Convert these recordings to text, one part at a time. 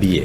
BA।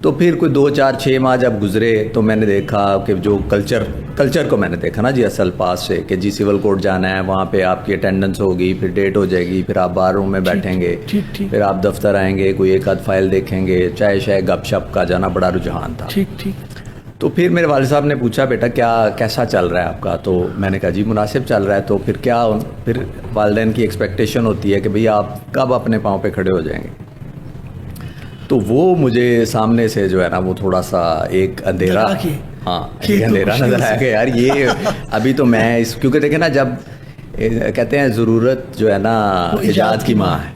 تو پھر کوئی 2-4-6 ماہ جب گزرے تو میں نے دیکھا کہ جو کلچر کو میں نے دیکھا نا جی اصل پاس سے کہ جی سول کورٹ جانا ہے, وہاں پہ آپ کی اٹینڈنس ہوگی, پھر ڈیٹ ہو جائے گی, پھر آپ بار روم میں بیٹھیں گے, پھر آپ دفتر آئیں گے, کوئی ایک آدھ فائل دیکھیں گے, چائے شائے گپ شپ کا جانا بڑا رجحان تھا. تو پھر میرے والد صاحب نے پوچھا بیٹا کیسا چل رہا ہے آپ کا؟ تو میں نے کہا جی مناسب چل رہا ہے. تو پھر والدین کی ایکسپیکٹیشن ہوتی ہے کہ بھئی آپ کب اپنے پاؤں پہ کھڑے ہو جائیں گے. تو وہ مجھے سامنے سے جو ہے نا وہ تھوڑا سا ایک اندھیرا نظر آیا کہ یار یہ ابھی تو میں کیونکہ دیکھیں نا جب کہتے ہیں ضرورت جو ہے نا ایجاد کی ماں ہے,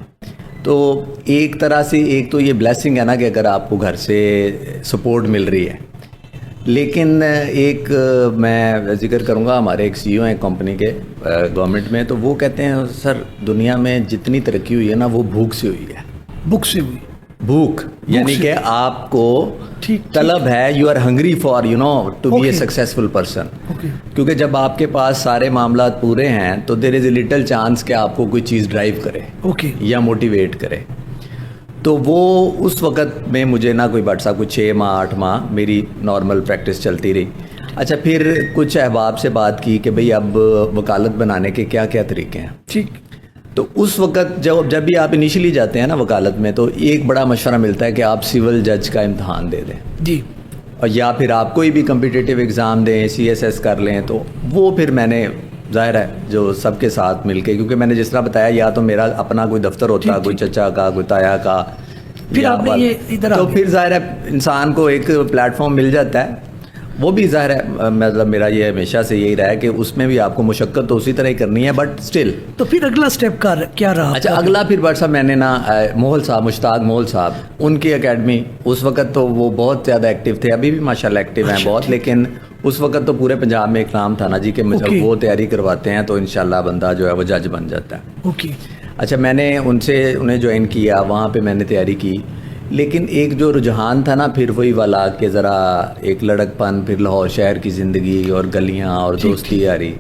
تو ایک طرح سے ایک تو یہ بلیسنگ ہے نا کہ اگر آپ کو گھر سے سپورٹ مل رہی ہے. لیکن ایک میں ذکر کروں گا, ہمارے ایک سی او ہیں کمپنی کے گورنمنٹ میں, تو وہ کہتے ہیں سر دنیا میں جتنی ترقی ہوئی ہے نا وہ بھوک سے ہوئی ہے. بھوک یعنی کہ آپ کو طلب ہے, you are hungry for to be a successful person. کیونکہ جب آپ کے پاس سارے معاملات پورے ہیں تو دیر از اے لٹل چانس کہ آپ کو کوئی چیز ڈرائیو کرے یا موٹیویٹ کرے. تو وہ اس وقت میں مجھے نہ کوئی بٹ صاحب کچھ 6 ماہ 8 ماہ میری نارمل پریکٹس چلتی رہی. اچھا پھر کچھ احباب سے بات کی کہ بھئی اب وکالت بنانے کے کیا کیا طریقے ہیں. تو اس وقت جب بھی آپ انیشلی جاتے ہیں نا وکالت میں, تو ایک بڑا مشورہ ملتا ہے کہ آپ سول جج کا امتحان دے دیں اور یا پھر آپ کوئی بھی کمپیٹیٹیو ایگزام دیں, CSS کر لیں. تو وہ پھر میں نے ظاہر ہے جو سب کے ساتھ مل کے, کیونکہ میں نے جس طرح بتایا یا تو میرا اپنا کوئی دفتر ہوتا, کوئی چچا کا, کوئی تایا کا, تو پھر ظاہر ہے انسان کو ایک پلیٹ فارم مل جاتا ہے. وہ بھی ظاہر ہے مطلب میرا یہ ہمیشہ سے یہی رہا ہے کہ اس میں بھی آپ کو مشقت تو اسی طرح ہی کرنی ہے, بٹ اسٹل. تو پھر اگلا اسٹیپ کیا رہا؟ اچھا اگلا پھر بٹ صاحب میں نے نا مشتاق مول صاحب ان کی اکیڈمی, اس وقت تو وہ بہت زیادہ ایکٹیو تھے, ابھی بھی ماشاءاللہ ایکٹیو ہیں بہت, لیکن اس وقت تو پورے پنجاب میں ایک نام تھا نا جی کہ وہ تیاری کرواتے ہیں تو انشاءاللہ بندہ جو ہے وہ جج بن جاتا ہے. اچھا میں نے انہیں جوائن کیا, وہاں پہ میں نے تیاری کی. لیکن ایک جو رجحان تھا نا پھر وہی والا کہ ذرا ایک لڑک پن, پھر لاہور شہر کی زندگی اور گلیاں اور دوستی یاری,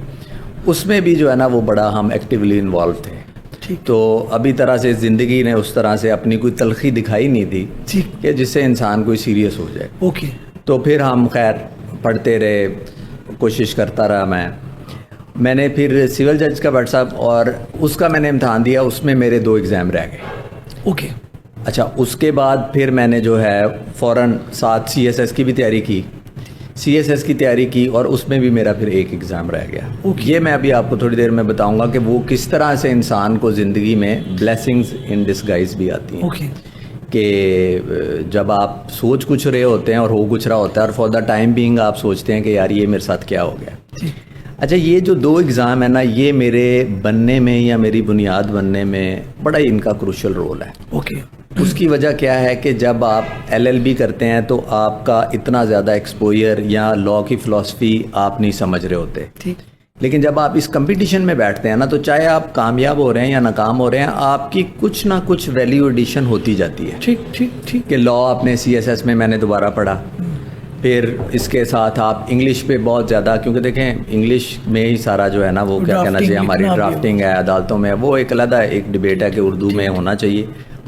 اس میں بھی جو ہے نا وہ بڑا ہم ایکٹیولی انوالو تھے. تو ابھی طرح سے زندگی نے اس طرح سے اپنی کوئی تلخی دکھائی نہیں تھی کہ جس سے انسان کوئی سیریس ہو جائے. تو پھر ہم خیر پڑھتے رہے, کوشش کرتا رہا. میں نے پھر سول جج کا بٹ صاحب اور اس کا میں نے امتحان دیا, اس میں میرے 2 ایگزام رہ گئے. اچھا اس کے بعد پھر میں نے جو ہے فوراً ساتھ CSS کی بھی تیاری کی, CSS کی تیاری کی, اور اس میں بھی میرا پھر 1 ایگزام رہ گیا. یہ میں ابھی آپ کو تھوڑی دیر میں بتاؤں گا کہ وہ کس طرح سے انسان کو زندگی میں بلیسنگز ان ڈسگائز بھی آتی ہیں. کہ جب آپ سوچ کچھ رہے ہوتے ہیں اور ہو کچھ رہا ہوتا ہے, اور فار دا ٹائم بینگ آپ سوچتے ہیں کہ یار یہ میرے ساتھ کیا ہو گیا. اچھا یہ جو 2 ایگزام ہیں نا, یہ میرے بننے میں یا میری بنیاد بننے میں بڑا ہی ان کا کروشل رول ہے. اس کی وجہ کیا ہے کہ جب آپ LLB کرتے ہیں تو آپ کا اتنا زیادہ ایکسپوئر یا لا کی فلسفی آپ نہیں سمجھ رہے ہوتے. لیکن جب آپ اس کمپٹیشن میں بیٹھتے ہیں نا, تو چاہے آپ کامیاب ہو رہے ہیں یا ناکام ہو رہے ہیں, آپ کی کچھ نہ کچھ ویلیو ایڈیشن ہوتی جاتی ہے. کہ لا اپنے CSS میں نے دوبارہ پڑھا, پھر اس کے ساتھ آپ انگلش پہ بہت زیادہ, کیونکہ دیکھیں انگلش میں ہی سارا جو ہے نا وہ کیا کہنا چاہیے, ہماری ڈرافٹنگ ہے عدالتوں میں, وہ ایک علیحدہ ایک ڈبیٹ ہے کہ اردو میں ہونا چاہیے.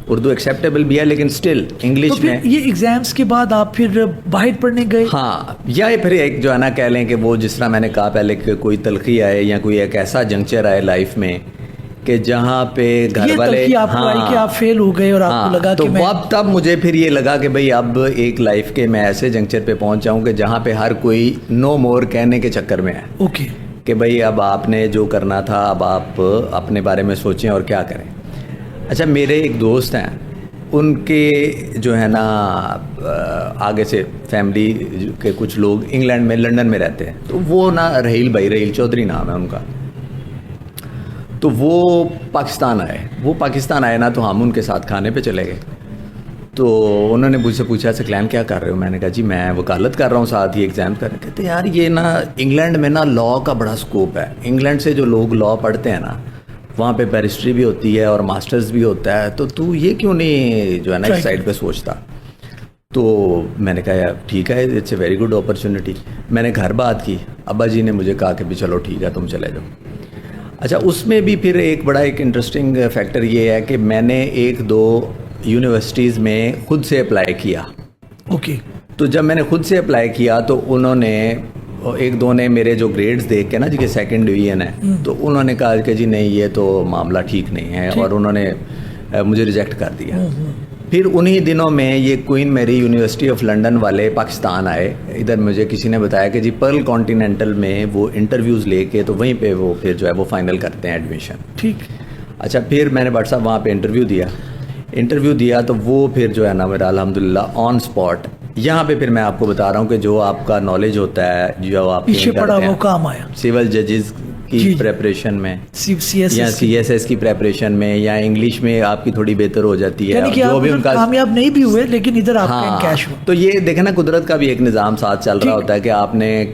اردو ایکسیپٹیبل بھی ہے لیکن سٹل انگلش میں. یہ ایگزامز کے بعد آپ پھر باہر پڑھنے گئے؟ ہاں, یا پھر ایک جو ہے نا کہہ لیں کہ وہ جس طرح میں نے کہا پہلے کہ کوئی تلخی آئے یا کوئی ایک ایسا جنکچر آئے لائف میں کہ جہاں پہ گھر والے آپ فیل ہو گئے اور آپ کو لگا تو اب تب مجھے پھر یہ لگا کہ بھئی اب ایک لائف کے میں ایسے جنکچر پہ پہنچ جاؤں کہ جہاں پہ ہر کوئی نو مور کہنے کے چکر میں ہے. کہ بھئی اب آپ نے جو کرنا تھا اب آپ اپنے بارے میں سوچیں اور کیا کریں. اچھا میرے ایک دوست ہیں, ان کے جو ہے نا آگے سے فیملی کے کچھ لوگ انگلینڈ میں لنڈن میں رہتے ہیں, تو وہ نا رحیل چودھری نام ہے ان کا, تو وہ پاکستان آئے نا, تو ہم ان کے ساتھ کھانے پہ چلے گئے. تو انہوں نے مجھ سے پوچھا سکلین کیا کر رہے ہو؟ میں نے کہا جی میں وکالت کر رہا ہوں, ساتھ ہی ایگزام کر رہے. کہتے یار یہ نا انگلینڈ میں نا لا کا بڑا سکوپ ہے, انگلینڈ سے جو لوگ لا پڑھتے ہیں نا وہاں پہ بیرسٹری بھی ہوتی ہے اور ماسٹرز بھی ہوتا ہے, تو یہ کیوں نہیں جو ہے نا اس سائڈ پہ سوچتا. تو میں نے کہا یار ٹھیک ہے, it's a very good opportunity. میں نے گھر بات کی, ابا جی نے مجھے کہا کہ بھی چلو ٹھیک ہے تم چلے جاؤ. اچھا اس میں بھی پھر ایک بڑا ایک انٹرسٹنگ فیکٹر یہ ہے کہ میں نے 1-2 یونیورسٹیز میں خود سے اپلائی کیا اوکے. تو جب میں نے خود سے اپلائی کیا تو انہوں نے ایک دو نے میرے جو گریڈز دیکھ کے نا جی کہ سیکنڈ ڈویژن ہے تو انہوں نے کہا کہ جی نہیں یہ تو معاملہ ٹھیک نہیں ہے اور انہوں نے مجھے ریجیکٹ کر دیا. پھر انہی دنوں میں یہ کوئین میری یونیورسٹی آف لنڈن والے پاکستان آئے ادھر. مجھے کسی نے بتایا کہ جی پرل کانٹیننٹل میں وہ انٹرویوز لے کے تو وہیں پہ وہ پھر جو ہے وہ فائنل کرتے ہیں ایڈمیشن. ٹھیک. اچھا پھر میں نے بٹ صاحب وہاں پہ انٹرویو دیا تو وہ پھر جو ہے نا میرا الحمدللہ آن اسپاٹ. یہاں پہ پھر میں آپ کو بتا رہا ہوں کہ جو آپ کا نالج ہوتا ہے جو آپ پیچھے پڑا وہ کام آیا. سول ججز کی پریپریشن میں یا سی ایس ایس کی پریپریشن میں یا انگلش میں آپ کی تھوڑی بہتر ہو جاتی ہے. جو بھی ان کا کامیاب نہیں بھی ہوئے لیکن ادھر آپ کا کیش ہوا. تو یہ دیکھیں نا قدرت کا بھی ایک نظام ساتھ چل رہا ہوتا ہے کہ آپ نے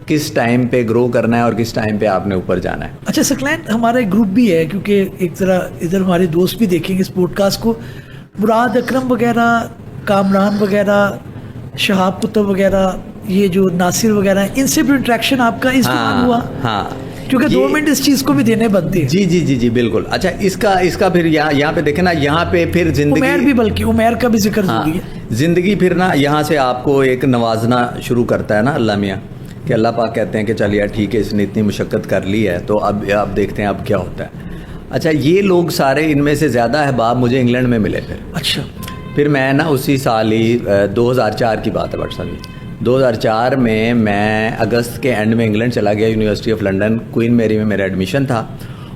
کس ٹائم پہ گرو کرنا ہے اور کس ٹائم پہ آپ نے اوپر جانا ہے. اچھا ثقلین ہمارا ایک گروپ بھی ہے کیونکہ ایک ذرا ادھر ہمارے دوست بھی دیکھیں گے اس پوڈ کاسٹ کو. مراد اکرم وغیرہ, کامران وغیرہ, شہاب کتب وغیرہ, یہ جو ناصر وغیرہ ہیں ان سے بھی انٹریکشن آپ کا اس دوران ہوا؟ ہاں کیونکہ 2 منٹ اس چیز کو بھی دینے بنتے ہیں. جی بالکل. اچھا اس کا پھر یہاں پہ دیکھیں نا یہاں پہ پھر زندگی عمیر بھی بلکہ عمیر کا بھی ذکر ضروری ہے. زندگی پھر نا یہاں سے آپ کو ایک نوازنا شروع کرتا ہے نا اللہ میاں کہ اللہ پاک کہتے ہیں کہ چل یار ٹھیک ہے اس نے اتنی مشقت کر لی ہے تو اب دیکھتے ہیں اب کیا ہوتا ہے. اچھا یہ لوگ سارے ان میں سے زیادہ احباب مجھے انگلینڈ میں ملے پھر. اچھا پھر میں نا اسی سال ہی 2004 کی بات ہے بٹ صاحب 2004 میں اگست کے اینڈ میں انگلینڈ چلا گیا یونیورسٹی آف لنڈن. کوئین میری میں میرا ایڈمیشن تھا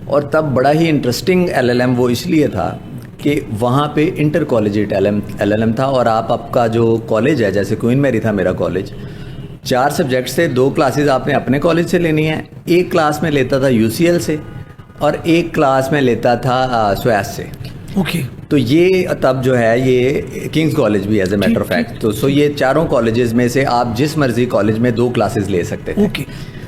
اور تب بڑا ہی انٹرسٹنگ LLM وہ اس لیے تھا کہ وہاں پہ انٹر کالجیٹ LLM تھا. اور آپ کا جو کالج ہے جیسے کوئین میری تھا میرا کالج 4 سبجیکٹ سے 2 کلاسز آپ نے اپنے کالج سے لینی ہے. ایک کلاس میں لیتا تھا UCL سے اور ایک کلاس میں لیتا تھا سویس سے. اوکے. تو یہ تب جو ہے یہ کنگز کالج بھی as a matter of fact تو یہ چاروں کالجز میں سے آپ جس مرضی کالج میں 2 کلاسز لے سکتے تھے. اوکے.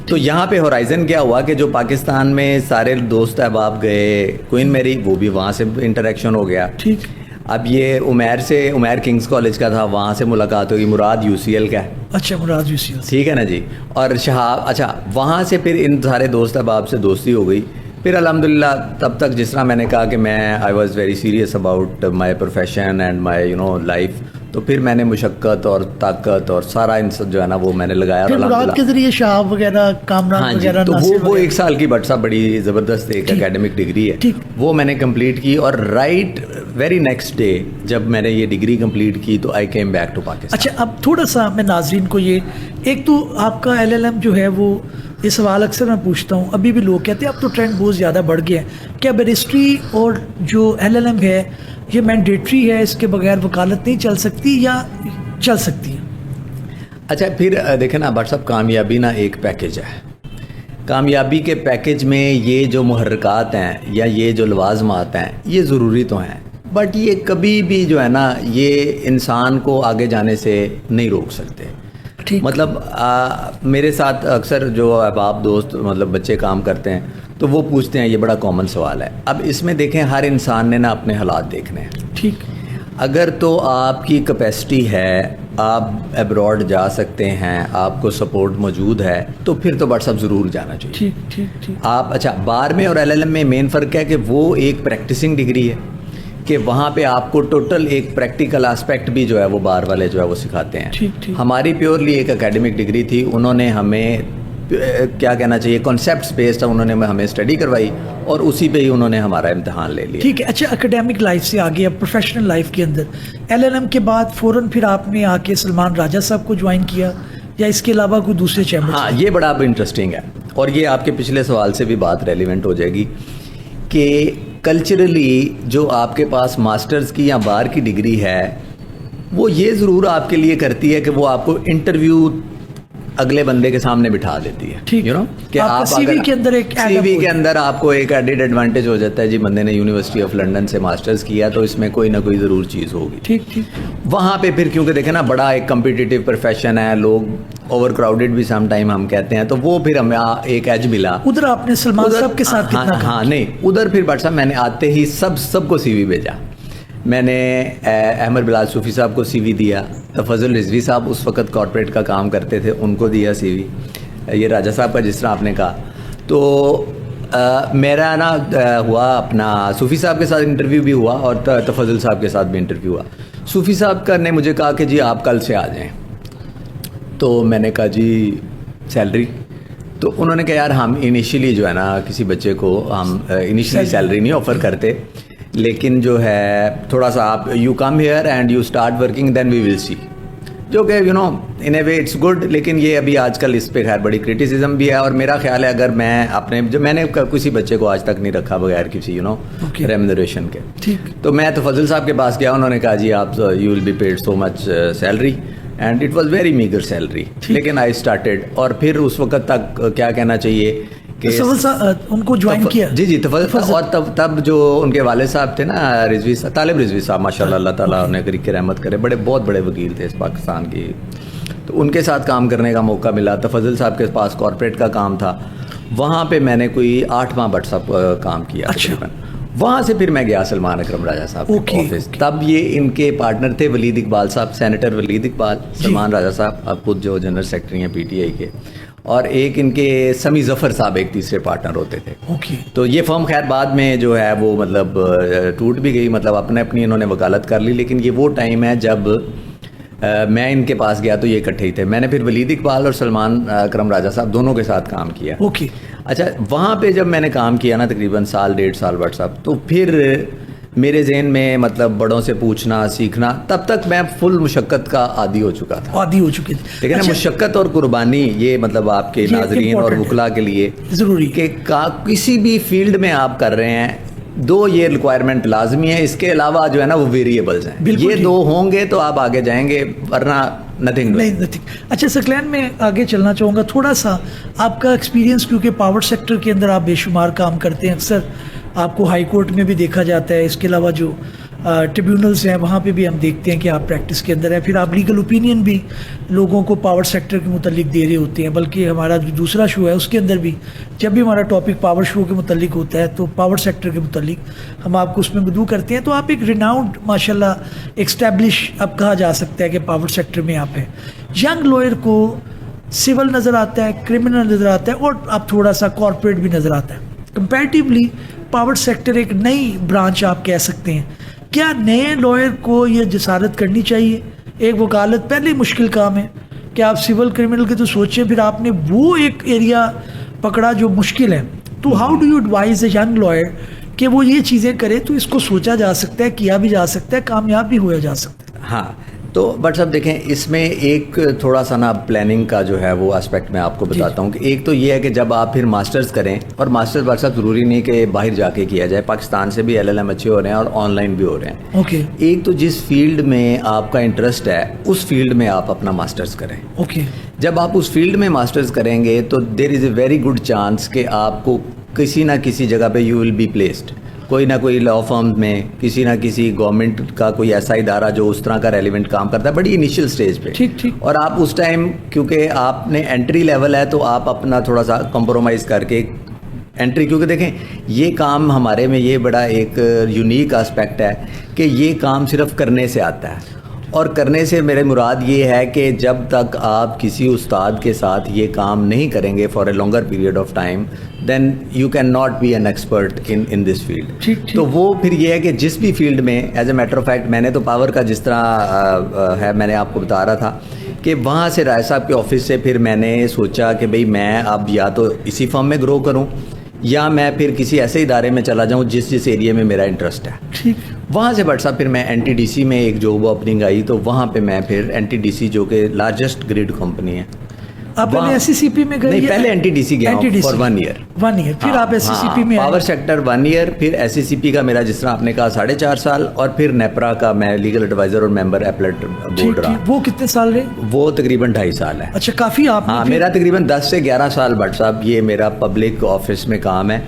تو یہاں پہ ہورائزن کیا ہوا کہ جو پاکستان میں سارے دوست احباب گئے کوئین میری وہ بھی وہاں سے انٹریکشن ہو گیا. ٹھیک. اب یہ عمیر کنگز کالج کا تھا وہاں سے ملاقات ہوئی. مراد UCL کا ہے. اچھا مراد UCL ٹھیک ہے نا جی. اور شہاب اچھا وہاں سے پھر ان سارے دوست احباب سے دوستی ہو گئی. پھر الحمدللہ تب تک جس طرح میں نے کہا کہ میں I was very serious about my profession and my life تو پھر میں نے مشقت اور طاقت اور سارا ان سب جو ہے نا وہ میں نے لگایا. مراد کے ذریعے شہاب وغیرہ کامران وغیرہ تو وہ 1 سال کی بٹ صاحب بڑی زبردست ایک اکیڈمک ڈگری ہے وہ میں نے کمپلیٹ کی. اور رائٹ ویری نیکسٹ ڈے جب میں نے یہ ڈگری کمپلیٹ کی تو I came back to Pakistan. اچھا اب تھوڑا سا میں ناظرین کو یہ ایک تو آپ کا LLM جو ہے وہ یہ سوال اکثر میں پوچھتا ہوں ابھی بھی لوگ کہتے ہیں اب تو ٹرینڈ بہت زیادہ بڑھ گیا ہے کیا بیرسٹری اور جو LLM ہے یہ مینڈیٹری ہے اس کے بغیر وکالت نہیں چل سکتی یا چل سکتی ہے؟ اچھا پھر دیکھیں نا بٹ صاحب کامیابی نا ایک پیکیج ہے. کامیابی کے پیکیج میں یہ جو محرکات ہیں یا یہ جو لوازمات ہیں یہ ضروری تو ہیں بٹ یہ کبھی بھی جو ہے نا یہ انسان کو آگے جانے سے نہیں روک سکتے. مطلب میرے ساتھ اکثر جو احباب دوست مطلب بچے کام کرتے ہیں تو وہ پوچھتے ہیں یہ بڑا کامن سوال ہے. اب اس میں دیکھیں ہر انسان نے نا اپنے حالات دیکھنے ہیں. ٹھیک. اگر تو آپ کی کیپیسٹی ہے آپ ایبراڈ جا سکتے ہیں آپ کو سپورٹ موجود ہے تو پھر تو بٹ صاحب ضرور جانا چاہیے. ٹھیک ٹھیک ٹھیک. آپ اچھا بار میں اور LLM میں مین فرق ہے کہ وہ ایک پریکٹسنگ ڈگری ہے کہ وہاں پہ آپ کو ٹوٹل ایک پریکٹیکل آسپیکٹ بھی جو ہے وہ بار والے جو ہے وہ سکھاتے ہیں. ہماری پیورلی ایک اکیڈمک ڈگری تھی. انہوں نے ہمیں کیا کہنا چاہیے کانسیپٹس بیسڈ انہوں نے ہمیں اسٹڈی کروائی اور اسی پہ ہی انہوں نے ہمارا امتحان لے لیا. ٹھیک ہے. اچھا اکیڈیمک لائف سے آگے اب پروفیشنل لائف کے اندر LLM کے بعد فوراً پھر آپ نے آ کے سلمان راجہ صاحب کو جوائن کیا یا اس کے علاوہ کوئی دوسرے چیمبر؟ ہاں یہ بڑا انٹرسٹنگ ہے اور یہ آپ کے پچھلے سوال سے بھی بات ریلیونٹ ہو جائے گی کہ کلچرلی جو آپ کے پاس ماسٹرز کی یا بار کی ڈگری ہے وہ یہ ضرور آپ کے لیے کرتی ہے کہ وہ آپ کو انٹرویو اگلے بندے کے سامنے بٹھا دیتی ہے. یو نو کہ آپ سی وی کے اندر ایک CV کے اندر آپ کو ایک ایڈڈ ایڈوانٹیج ہو جاتا ہے جی بندے نے یونیورسٹی آف لنڈن سے ماسٹرز کیا تو اس میں کوئی نہ کوئی ضرور چیز ہوگی. ٹھیک ٹھیک. وہاں پہ پھر کیونکہ دیکھیں نا بڑا ایک کمپیٹیٹیو پروفیشن ہے لوگ اوور کراؤڈیڈ بھی سم ٹائم ہم کہتے ہیں تو وہ پھر ہمیں ایک ایج ملا. ادھر آپ نے سلمان صاحب کے ساتھ کتنا؟ ہاں نہیں ادھر پھر بٹ صاحب میں نے آتے ہی سب کو CV بھیجا. میں نے احمد بلال صوفی صاحب کو CV دیا. فضل رضوی صاحب اس وقت کارپوریٹ کا کام کرتے تھے ان کو دیا CV. یہ راجہ صاحب کا جس طرح آپ نے کہا تو میرا نا ہوا اپنا صوفی صاحب کے ساتھ انٹرویو بھی ہوا اور تفضل صاحب کے ساتھ بھی انٹرویو ہوا. صوفی صاحب کا نے مجھے کہا کہ جی آپ کل سے آ جائیں. تو میں نے کہا جی سیلری. تو انہوں نے کہا یار ہم انیشیلی جو ہے نا کسی بچے کو ہم انیشیلی سیلری نہیں آفر کرتے, لیکن جو ہے تھوڑا سا آپ you come here and you start working then we will see, جو کہ you know in a way it's good. لیکن یہ ابھی آج کل اس پہ خیر بڑی کرٹیسزم بھی ہے, اور میرا خیال ہے اگر میں اپنے جو میں نے کسی بچے کو آج تک نہیں رکھا بغیر کسی یو نو ریمونریشن کے. تو میں تفضل صاحب کے پاس گیا, انہوں نے کہا جی آپ you will be paid so much salary, and it was very meagre salary. لیکن آئی اسٹارٹیڈ, اور پھر اس وقت تک کیا کہنا چاہیے کہ ان کو جوائن کیا. جی تفضل. اور تب جو ان کے والد صاحب تھے نا رضوی صاحب, طالب رضوی صاحب ماشاء اللہ, اللہ تعالیٰ انہیں کریم کی رحمت کرے, بہت بڑے وکیل تھے اس پاکستان کی. تو ان کے ساتھ کام کرنے کا موقع ملا. تفضل صاحب کے پاس کارپوریٹ کا کام تھا, وہاں پہ میں نے کوئی 8 ماہ بٹ سب کام کیا تقریباً. وہاں سے پھر میں گیا سلمان اکرم راجہ صاحب کے آفس. تب یہ ان کے پارٹنر تھے ولید اقبال صاحب, سینیٹر ولید اقبال, سلمان راجہ صاحب اب خود جو جنرل سیکرٹری ہیں پی ٹی آئی کے, اور ایک ان کے سمی ظفر صاحب ایک تیسرے پارٹنر ہوتے تھے. تو یہ فرم خیر بعد میں جو ہے وہ مطلب ٹوٹ بھی گئی, مطلب اپنی انہوں نے وکالت کر لی. لیکن یہ وہ ٹائم ہے جب میں ان کے پاس گیا تو یہ اکٹھے ہی تھے. میں نے پھر ولید اقبال اور سلمان اکرم راجہ صاحب دونوں کے ساتھ کام کیا. اچھا, وہاں پہ جب میں نے کام کیا نا تقریباً 1.5 سال بٹ صاحب, تو پھر میرے ذہن میں مطلب بڑوں سے پوچھنا سیکھنا, تب تک میں فل مشقت کا عادی ہو چکا تھا. لیکن مشقت اور قربانی یہ مطلب آپ کے ناظرین اور وکلاء کے لیے ضروری کہ کسی بھی فیلڈ میں آپ کر رہے ہیں 2 یہ ریکوائرمنٹ لازمی ہے. اس کے علاوہ جو ہے نا وہ ویریبلز ہیں, یہ 2 ہوں گے تو آپ آگے جائیں گے, ورنہ نتھنگ. اچھا سکلین, میں آگے چلنا چاہوں گا تھوڑا سا آپ کا ایکسپیرینس, کیونکہ پاور سیکٹر کے اندر آپ بے شمار کام کرتے ہیں, اکثر آپ کو ہائی کورٹ میں بھی دیکھا جاتا ہے, اس کے علاوہ جو ٹریبیونلز ہیں وہاں پہ بھی ہم دیکھتے ہیں کہ آپ پریکٹس کے اندر ہیں. پھر آپ لیگل اوپینین بھی لوگوں کو پاور سیکٹر کے متعلق دے رہے ہوتے ہیں, بلکہ ہمارا جو دوسرا شو ہے اس کے اندر بھی جب بھی ہمارا ٹاپک پاور شو کے متعلق ہوتا ہے تو پاور سیکٹر کے متعلق ہم آپ کو اس میں مدعو کرتے ہیں. تو آپ ایک ریناؤنڈ ماشاء اللہ ایکسٹیبلش اب کہا جا سکتا ہے کہ پاور سیکٹر میں آپ ہیں. ینگ لوئر کو سول نظر آتا ہے, کرمنل نظر آتا ہے, اور آپ تھوڑا سا کارپوریٹ بھی نظر آتا ہے. کمپیریٹیولی پاور سیکٹر ایک نئی برانچ آپ کہہ سکتے ہیں. کیا نئے لائر کو یہ جسارت کرنی چاہیے؟ ایک وکالت پہلے مشکل کام ہے کہ آپ سول کرمنل کے تو سوچیں, پھر آپ نے وہ ایک ایریا پکڑا جو مشکل ہے. تو how do you advise a young lawyer کہ وہ یہ چیزیں کرے؟ تو اس کو سوچا جا سکتا ہے, کیا بھی جا سکتا ہے, کامیاب بھی ہوا جا سکتا ہے. ہاں, تو بٹ صاحب دیکھیں اس میں ایک تھوڑا سا نا پلاننگ کا جو ہے وہ اسپیکٹ میں آپ کو بتاتا ہوں کہ ایک تو یہ ہے کہ جب آپ پھر ماسٹرز کریں, اور ماسٹرز بٹ صاحب ضروری نہیں کہ باہر جا کے کیا جائے, پاکستان سے بھی LLM اچھے ہو رہے ہیں اور آن لائن بھی ہو رہے ہیں. ایک تو جس فیلڈ میں آپ کا انٹرسٹ ہے اس فیلڈ میں آپ اپنا ماسٹرز کریں. جب آپ اس فیلڈ میں ماسٹرز کریں گے تو دیر از اے ویری گڈ چانس کہ آپ کو کسی نہ کسی جگہ پہ یو ول بی پلیسڈ, کوئی نہ کوئی لا فرم میں, کسی نہ کسی گورنمنٹ کا کوئی ایسا ادارہ جو اس طرح کا ریلیونٹ کام کرتا ہے بڑی انیشیل سٹیج پہ. اور آپ اس ٹائم کیونکہ آپ نے انٹری لیول ہے تو آپ اپنا تھوڑا سا کمپرومائز کر کے انٹری, کیونکہ دیکھیں یہ کام ہمارے میں یہ بڑا ایک یونیک اسپیکٹ ہے کہ یہ کام صرف کرنے سے آتا ہے. اور کرنے سے میرے مراد یہ ہے کہ جب تک آپ کسی استاد کے ساتھ یہ کام نہیں کریں گے for a longer period of time, then you can not be an expert in this field. تو وہ پھر یہ ہے کہ جس بھی فیلڈ میں, as a matter of fact میں نے تو پاور کا جس طرح ہے میں نے آپ کو بتا رہا تھا کہ وہاں سے رائے صاحب کے آفس سے پھر میں نے سوچا کہ بھئی میں اب یا تو اسی فرم میں گرو کروں یا میں پھر کسی ایسے ادارے میں چلا جاؤں جس ایریا میں میرا انٹرسٹ ہے. وہاں سے بٹ صاحب پھر میں NTDC میں ایک جاب اوپننگ آئی, تو وہاں پہ میں پھر NTDC جو کہ لارجسٹ گریڈ کمپنی ہے, آپ پہلے SCCP میں گئے؟ نہیں, پہلے NTDC گیا فار 1 ایئر. پھر آپ SCCP میں پاور سیکٹر 1 ایئر, پھر SCCP کا میرا جس طرح آپ نے کہا 4.5 سال, اور پھر نیپرا کا میں لیگل ایڈوائزر اور ممبر ایپلیٹ بورڈ رہا. وہ کتنے سال رہے؟ وہ تقریباً 2.5 سال ہے. اچھا, کافی. آپ ہاں, میرا تقریباً 10 سے 11 سال بٹ صاحب یہ میرا پبلک آفس میں کام ہے.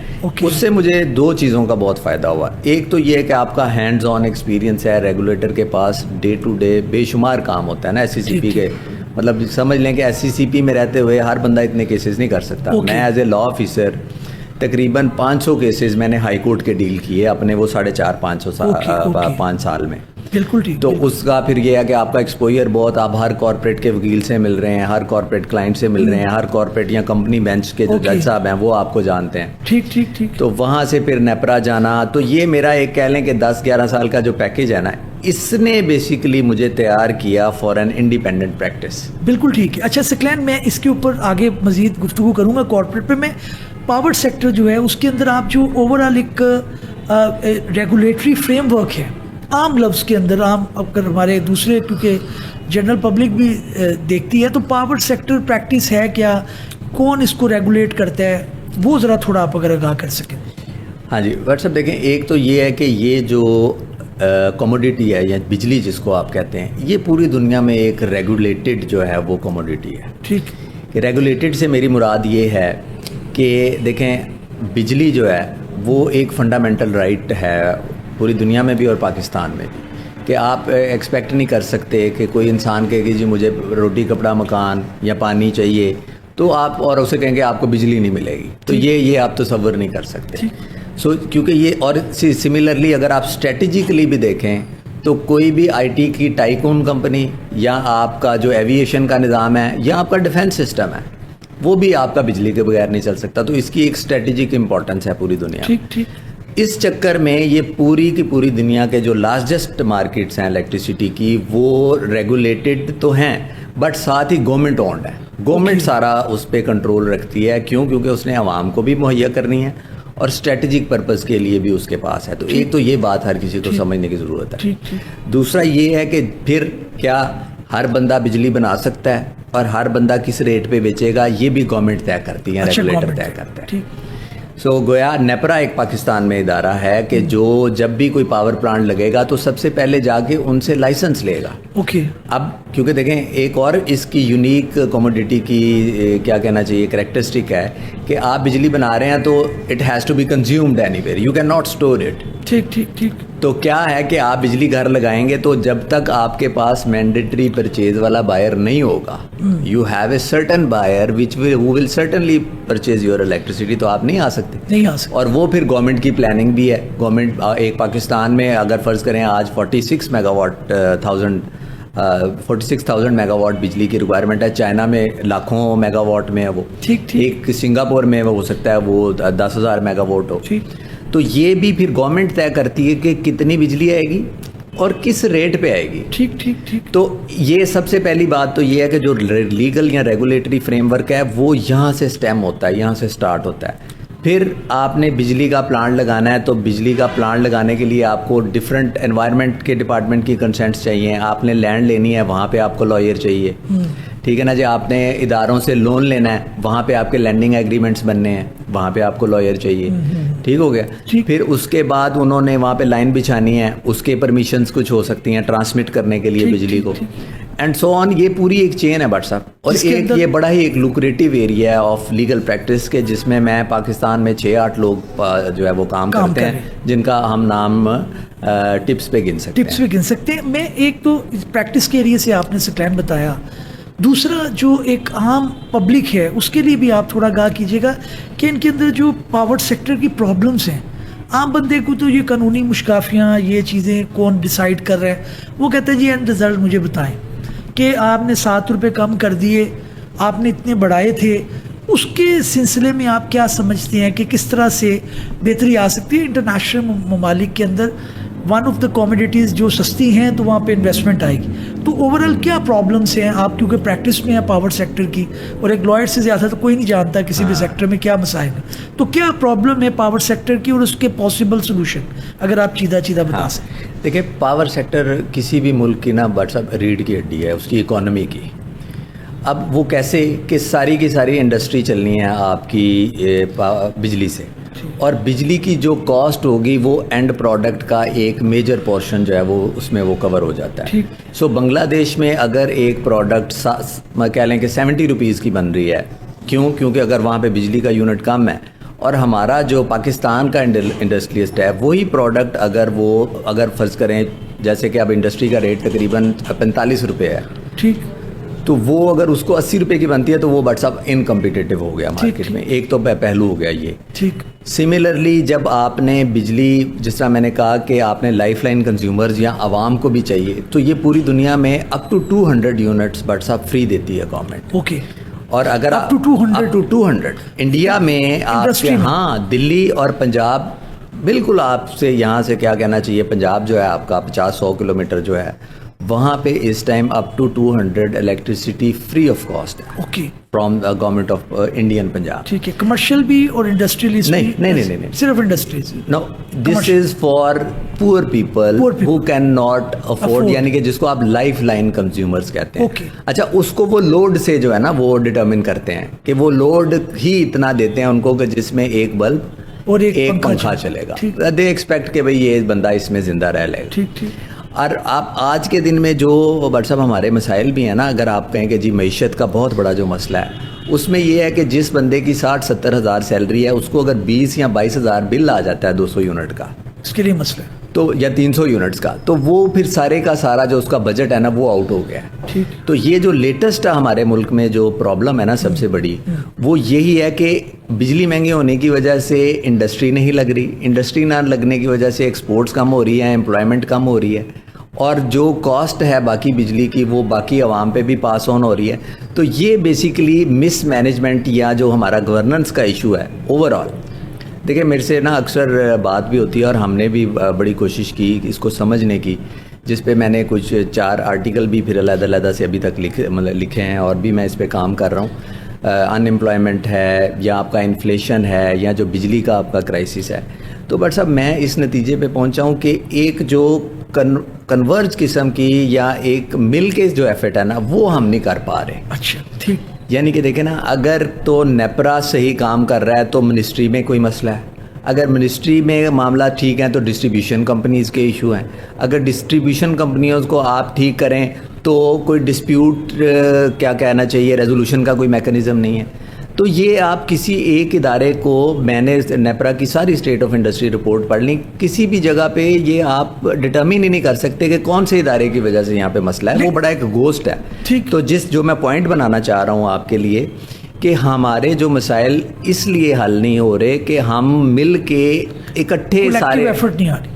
اس سے مجھے 2 چیزوں کا بہت فائدہ ہوا. ایک تو یہ کہ آپ کا ہینڈز آن ایکسپیرینس ہے, ریگولیٹر کے پاس ڈے ٹو ڈے بے شمار کام ہوتا ہے نا SCCP کے, مطلب سمجھ لیں کہ SCCP میں رہتے ہوئے ہر بندہ اتنے کیسز نہیں کر سکتا. میں ایز اے لا آفیسر تقریباً 500 کیسز میں نے ہائی کورٹ کے ڈیل کیے اپنے وہ 550 سال میں. بالکل ٹھیک. تو اس کا پھر یہ ہے کہ آپ کا ایکسپوئر بہت, آپ ہر کارپوریٹ کے وکیل سے مل رہے ہیں, ہر کارپوریٹ کلائنٹ سے مل رہے ہیں, ہر کارپوریٹ یا کمپنی بینچ کے جو جج صاحب ہیں وہ آپ کو جانتے ہیں. ٹھیک ٹھیک ٹھیک. تو وہاں سے پھر نیپرا جانا, تو یہ میرا ایک کہہ لیں کہ 10-11 سال کا جو پیکیج ہے نا, اس نے بیسیکلی مجھے تیار کیا فار این انڈیپینڈنٹ پریکٹس. بالکل ٹھیک ہے. اچھا سکلین, میں اس کے اوپر آگے مزید گفتگو کروں گا کارپوریٹ پہ. میں پاور سیکٹر جو ہے اس کے اندر آپ جو اوور آل ایک ریگولیٹری فریم ورک ہے عام لفظ کے اندر, عام اگر ہمارے دوسرے کیونکہ جنرل پبلک بھی دیکھتی ہے, تو پاور سیکٹر پریکٹس ہے کیا, کون اس کو ریگولیٹ کرتا ہے, وہ ذرا تھوڑا آپ اگر آگاہ کر سکیں. ہاں جی ڈاکٹر صاحب, دیکھیں ایک تو یہ ہے کہ یہ جو کموڈیٹی ہے یا بجلی جس کو آپ کہتے ہیں, یہ پوری دنیا میں ایک ریگولیٹڈ جو ہے وہ کموڈیٹی ہے. ٹھیک. کہ ریگولیٹڈ سے میری مراد یہ ہے کہ دیکھیں بجلی جو ہے وہ ایک فنڈامنٹل رائٹ ہے پوری دنیا میں بھی اور پاکستان میں بھی, کہ آپ ایکسپیکٹ نہیں کر سکتے کہ کوئی انسان کہے کہ جی مجھے روٹی کپڑا مکان یا پانی چاہیے تو آپ اور اسے کہیں گے آپ کو بجلی نہیں ملے گی, تو یہ آپ تصور نہیں کر سکتے. کیونکہ یہ, اور سملرلی اگر آپ اسٹریٹجیکلی بھی دیکھیں تو کوئی بھی آئی ٹی کی ٹائکون کمپنی یا آپ کا جو ایویشن کا نظام ہے یا آپ کا ڈیفنس سسٹم ہے وہ بھی آپ کا بجلی کے بغیر نہیں چل سکتا. تو اس کی ایک اسٹریٹجک امپورٹنس ہے پوری دنیا. ٹھیک ٹھیک. اس چکر میں یہ پوری کی پوری دنیا کے جو لارجسٹ مارکیٹس ہیں الیکٹریسٹی کی وہ ریگولیٹڈ تو ہیں بٹ ساتھ ہی گورنمنٹ اونڈ ہے. گورنمنٹ سارا اس پہ کنٹرول رکھتی ہے. کیوں؟ کیونکہ اس نے عوام کو بھی مہیا کرنی ہے اور اسٹریٹجک پرپز کے لیے بھی اس کے پاس ہے. تو ایک تو یہ بات ہر کسی کو سمجھنے کی ضرورت ہے. دوسرا یہ ہے کہ پھر کیا ہر بندہ بجلی بنا سکتا ہے اور ہر بندہ کس ریٹ پہ بیچے گا, یہ بھی گورنمنٹ طے کرتی ہے, ریگولیٹر طے کرتا ہے. سو گویا نیپرا ایک پاکستان میں ادارہ ہے کہ جو جب بھی کوئی پاور پلانٹ لگے گا تو سب سے پہلے جا کے ان سے لائسنس لے گا. اوکے. اب کیونکہ دیکھیں ایک اور اس کی یونیک کموڈیٹی کی کیا کہنا چاہیے کریکٹرسٹک ہے کہ آپ بجلی بنا رہے ہیں تو it has to be consumed anywhere, you can not store it. ٹھیک ٹھیک ٹھیک. تو کیا ہے کہ آپ بجلی گھر لگائیں گے تو جب تک آپ کے پاس مینڈیٹری پرچیز والا بائر نہیں ہوگا, you have a certain buyer which will certainly purchase your electricity, تو آپ نہیں آ سکتے. اور وہ پھر گورنمنٹ کی پلاننگ بھی ہے. گورنمنٹ ایک پاکستان میں اگر فرض کریں آج 46,000 میگا واٹ بجلی کی ریکوائرمنٹ ہے, چائنا میں لاکھوں میگا واٹ میں ہے وہ, ایک سنگاپور میں ہو سکتا ہے وہ 10,000 میگا واٹ ہو. تو یہ بھی پھر گورنمنٹ طے کرتی ہے کہ کتنی بجلی آئے گی اور کس ریٹ پہ آئے گی. ٹھیک ٹھیک ٹھیک. تو یہ سب سے پہلی بات تو یہ ہے کہ جو لیگل یا ریگولیٹری فریم ورک ہے وہ یہاں سے سٹیم ہوتا ہے, یہاں سے سٹارٹ ہوتا ہے. پھر آپ نے بجلی کا پلانٹ لگانا ہے تو بجلی کا پلانٹ لگانے کے لیے آپ کو ڈفرینٹ انوائرمنٹ کے ڈپارٹمنٹ کی کنسینٹس چاہیے. آپ نے لینڈ لینی ہے, وہاں پہ آپ کو لائر چاہیے. ٹھیک ہے نا جی. آپ نے اداروں سے لون لینا ہے, وہاں پہ آپ کے لینڈنگ ایگریمنٹس بننے ہیں, وہاں پہ آپ کو لائر چاہیے. ٹھیک ہو گیا. پھر اس کے بعد انہوں نے وہاں پہ لائن بچھانی ہے, اس کے پرمیشنز کچھ ہو سکتی ہیں ٹرانسمٹ کرنے کے لیے بجلی کو, اینڈ سو آن. یہ پوری ایک چین ہے بٹ صاحب. اور ایک یہ بڑا ہی ایک لوکریٹو ایریا ہے آف لیگل پریکٹس کے, جس میں میں پاکستان میں 6-8 لوگ جو ہے وہ کام کرتے ہیں جن کا ہم نام ٹپس پہ گن سکتے ہیں. میں ایک تو پریکٹس کے ایریا سے آپ نے سکلین بتایا, دوسرا جو ایک عام پبلک ہے اس کے لیے بھی آپ تھوڑا آگاہ کیجیے گا کہ ان کے اندر جو پاور سیکٹر کی پرابلمس ہیں. عام بندے کو تو یہ قانونی مشکافیاں یہ چیزیں کون ڈیسائیڈ کر رہے ہیں, وہ کہتے ہیں جی اینڈ رزلٹ مجھے بتائیں کہ آپ نے 7 روپے کم کر دیے, آپ نے اتنے بڑھائے تھے, اس کے سلسلے میں آپ کیا سمجھتے ہیں کہ کس طرح سے بہتری آ سکتی ہے؟ انٹرنیشنل ممالک کے اندر ون آف دا کاموڈیٹیز جو سستی ہیں تو وہاں پہ انویسٹمنٹ آئے گی. تو اوور آل کیا پرابلمس ہیں؟ آپ کیونکہ پریکٹس میں ہیں پاور سیکٹر کی, اور ایک لائر سے زیادہ تو کوئی نہیں جانتا کسی بھی سیکٹر میں کیا مسائل ہیں, تو کیا پرابلم ہے پاور سیکٹر کی اور اس کے پاسبل سولوشن اگر آپ چیدہ بتا سکیں. دیکھیں پاور سیکٹر کسی بھی ملک کی نا بٹ صاحب ریڑھ کی ہڈی ہے اس کی اکانومی کی. اب وہ کیسے کہ ساری کی ساری انڈسٹری چلنی ہے آپ کی بجلی سے, اور بجلی کی جو کاسٹ ہوگی وہ اینڈ پروڈکٹ کا ایک میجر پورشن جو ہے وہ اس میں وہ کور ہو جاتا ہے. سو بنگلہ دیش میں اگر ایک پروڈکٹ کہہ لیں کہ 70 روپیز کی بن رہی ہے, کیونکہ اگر وہاں پہ بجلی کا یونٹ کم ہے, اور ہمارا جو پاکستان کا انڈسٹریسٹ ہے وہی پروڈکٹ اگر فرض کریں جیسے کہ اب انڈسٹری کا ریٹ تقریباً 45 روپے ہے, ٹھیک, تو وہ اگر اس کو 80 روپے کی بنتی ہے تو وہ بٹ صاحب انکمپیٹیٹو ہو گیا مارکیٹ میں. ایک تو پہلو ہو گیا یہ. ٹھیک. سملرلی جب آپ نے بجلی, جس طرح میں نے کہا کہ آپ نے لائف لائن کنزیومرز یا عوام کو بھی چاہیے, تو یہ پوری دنیا میں اپ ٹو 200 یونٹس بٹ صاحب فری دیتی ہے گورنمنٹ. اوکے. اور اگر اپ ٹو 200 انڈیا میں آپ کے, ہاں دلی اور پنجاب, بالکل آپ سے یہاں سے کیا کہنا چاہیے, پنجاب جو ہے آپ کا 50-100 کلومیٹر جو ہے, وہاں پہ اس time up to 200 electricity free of cost ہے. Okay. From government of Indian Punjab. ٹھیک ہے. کمرشل بھی اور انڈسٹریل نہیں, صرف industries. No, this is for poor people who can not afford, یعنی کہ جس کو آپ لائف لائن کنزیومرز کہتے ہیں. اچھا, اس کو وہ لوڈ سے جو ہے نا وہ ڈٹرمن کرتے ہیں کہ وہ لوڈ ہی اتنا دیتے ہیں ان کو کہ جس میں ایک بلب اور ایک پنکھا چلے گا. دے ایکسپیکٹ کہ بھئی یہ بندہ اس میں زندہ رہ لے گا. ٹھیک ٹھیک. اور آپ آج کے دن میں جو بٹ صاحب ہمارے مسائل بھی ہیں نا, اگر آپ کہیں کہ جی معیشت کا بہت بڑا جو مسئلہ ہے, اس میں یہ ہے کہ جس بندے کی 60-70 ہزار سیلری ہے, اس کو اگر 20 یا 22 ہزار بل آ جاتا ہے 200 یونٹ کا, اس کے لیے مسئلہ تو یا 300 یونٹس کا, تو وہ پھر سارے کا سارا جو اس کا بجٹ ہے نا وہ آؤٹ ہو گیا ہے. ٹھیک. تو یہ جو لیٹسٹ ہمارے ملک میں جو پرابلم ہے نا سب سے بڑی, وہ یہی ہے کہ بجلی مہنگی ہونے کی وجہ سے انڈسٹری نہیں لگ رہی, انڈسٹری نہ لگنے کی وجہ سے ایکسپورٹس کم ہو رہی ہیں, امپلائمنٹ کم ہو رہی ہے, اور جو کاسٹ ہے باقی بجلی کی وہ باقی عوام پہ بھی پاس آن ہو رہی ہے. تو یہ بیسیکلی مس مینجمنٹ یا جو ہمارا گورننس کا ایشو ہے اوور آل. دیکھیں میرے سے نا اکثر بات بھی ہوتی ہے, اور ہم نے بھی بڑی کوشش کی اس کو سمجھنے کی, جس پہ میں نے کچھ 4 آرٹیکل بھی پھر علیحدہ سے ابھی تک لکھے ہیں, اور بھی میں اس پہ کام کر رہا ہوں. ان امپلائمنٹ ہے, یا آپ کا انفلیشن ہے, یا جو بجلی کا آپ کا کرائسس ہے. تو بٹ صاحب میں اس نتیجے پہ پہنچا ہوں کہ ایک جو کنورج قسم کی یا ایک مل کے جو ایفرٹ ہے نا وہ ہم نہیں کر پا رہے. اچھا ٹھیک. یعنی کہ دیکھیں نا, اگر تو نیپرا صحیح کام کر رہا ہے تو منسٹری میں کوئی مسئلہ ہے, اگر منسٹری میں معاملات ٹھیک ہیں تو ڈسٹریبیوشن کمپنیز کے ایشو ہیں, اگر ڈسٹریبیوشن کمپنیوں کو آپ ٹھیک کریں تو کوئی ڈسپیوٹ کیا کہنا چاہیے ریزولوشن کا کوئی میکانزم نہیں ہے. تو یہ آپ کسی ایک ادارے کو, میں نے نیپرا کی ساری اسٹیٹ آف انڈسٹری رپورٹ پڑھ لی, کسی بھی جگہ پہ یہ آپ ڈٹرمن ہی نہیں کر سکتے کہ کون سے ادارے کی وجہ سے یہاں پہ مسئلہ ہے. وہ بڑا ایک گوسٹ ہے. تو جو میں پوائنٹ بنانا چاہ رہا ہوں آپ کے لیے کہ hمارے جو مسائل اس لیے حل نہیں ہو رہے کہ ہم مل کے اکٹھے سارے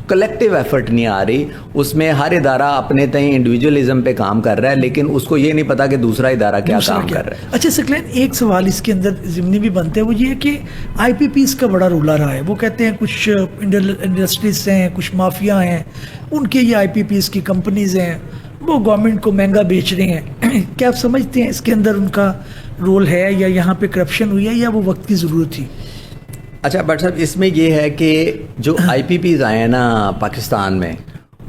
کلیکٹیو ایفرٹ نہیں آ رہی. اس میں ہر ادارہ اپنے تئیں انڈیویجولزم پہ کام کر رہا ہے, لیکن اس کو یہ نہیں پتا کہ دوسرا ادارہ کیا کام کر رہا ہے. اچھا سکلین, ایک سوال اس کے اندر ضمنی بھی بنتے ہیں, وہ یہ کہ آئی پی پیز کا بڑا رولہ رہا ہے. وہ کہتے ہیں کچھ انڈسٹریز ہیں, کچھ مافیا ہیں, ان کے یہ آئی پی پیز کی کمپنیز ہیں, وہ گورنمنٹ کو مہنگا بیچ رہے ہیں. کیا آپ سمجھتے ہیں اس کے اندر ان کا رول ہے, یا یہاں پہ کرپشن ہوئی ہے, یا وہ وقت کی ضرورت تھی؟ اچھا بٹ صاحب, اس میں یہ ہے کہ جو آئی پی پیز آئے ہیں نا پاکستان میں,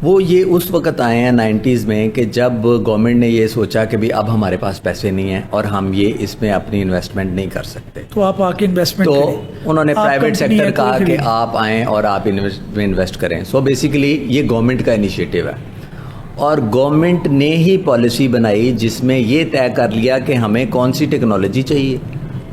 وہ یہ اس وقت آئے ہیں 90s میں کہ جب گورنمنٹ نے یہ سوچا کہ بھی اب ہمارے پاس پیسے نہیں ہیں اور ہم یہ اس میں اپنی انویسٹمنٹ نہیں کر سکتے, تو آپ آ کے انویسٹمنٹ تو انہوں نے پرائیویٹ سیکٹر کہا کہ آپ آئیں اور آپ انویسٹ کریں. سو بیسیکلی یہ گورنمنٹ کا انیشیٹو ہے, اور گورنمنٹ نے ہی پالیسی بنائی جس میں یہ طے کر لیا کہ ہمیں کون سی ٹیکنالوجی چاہیے,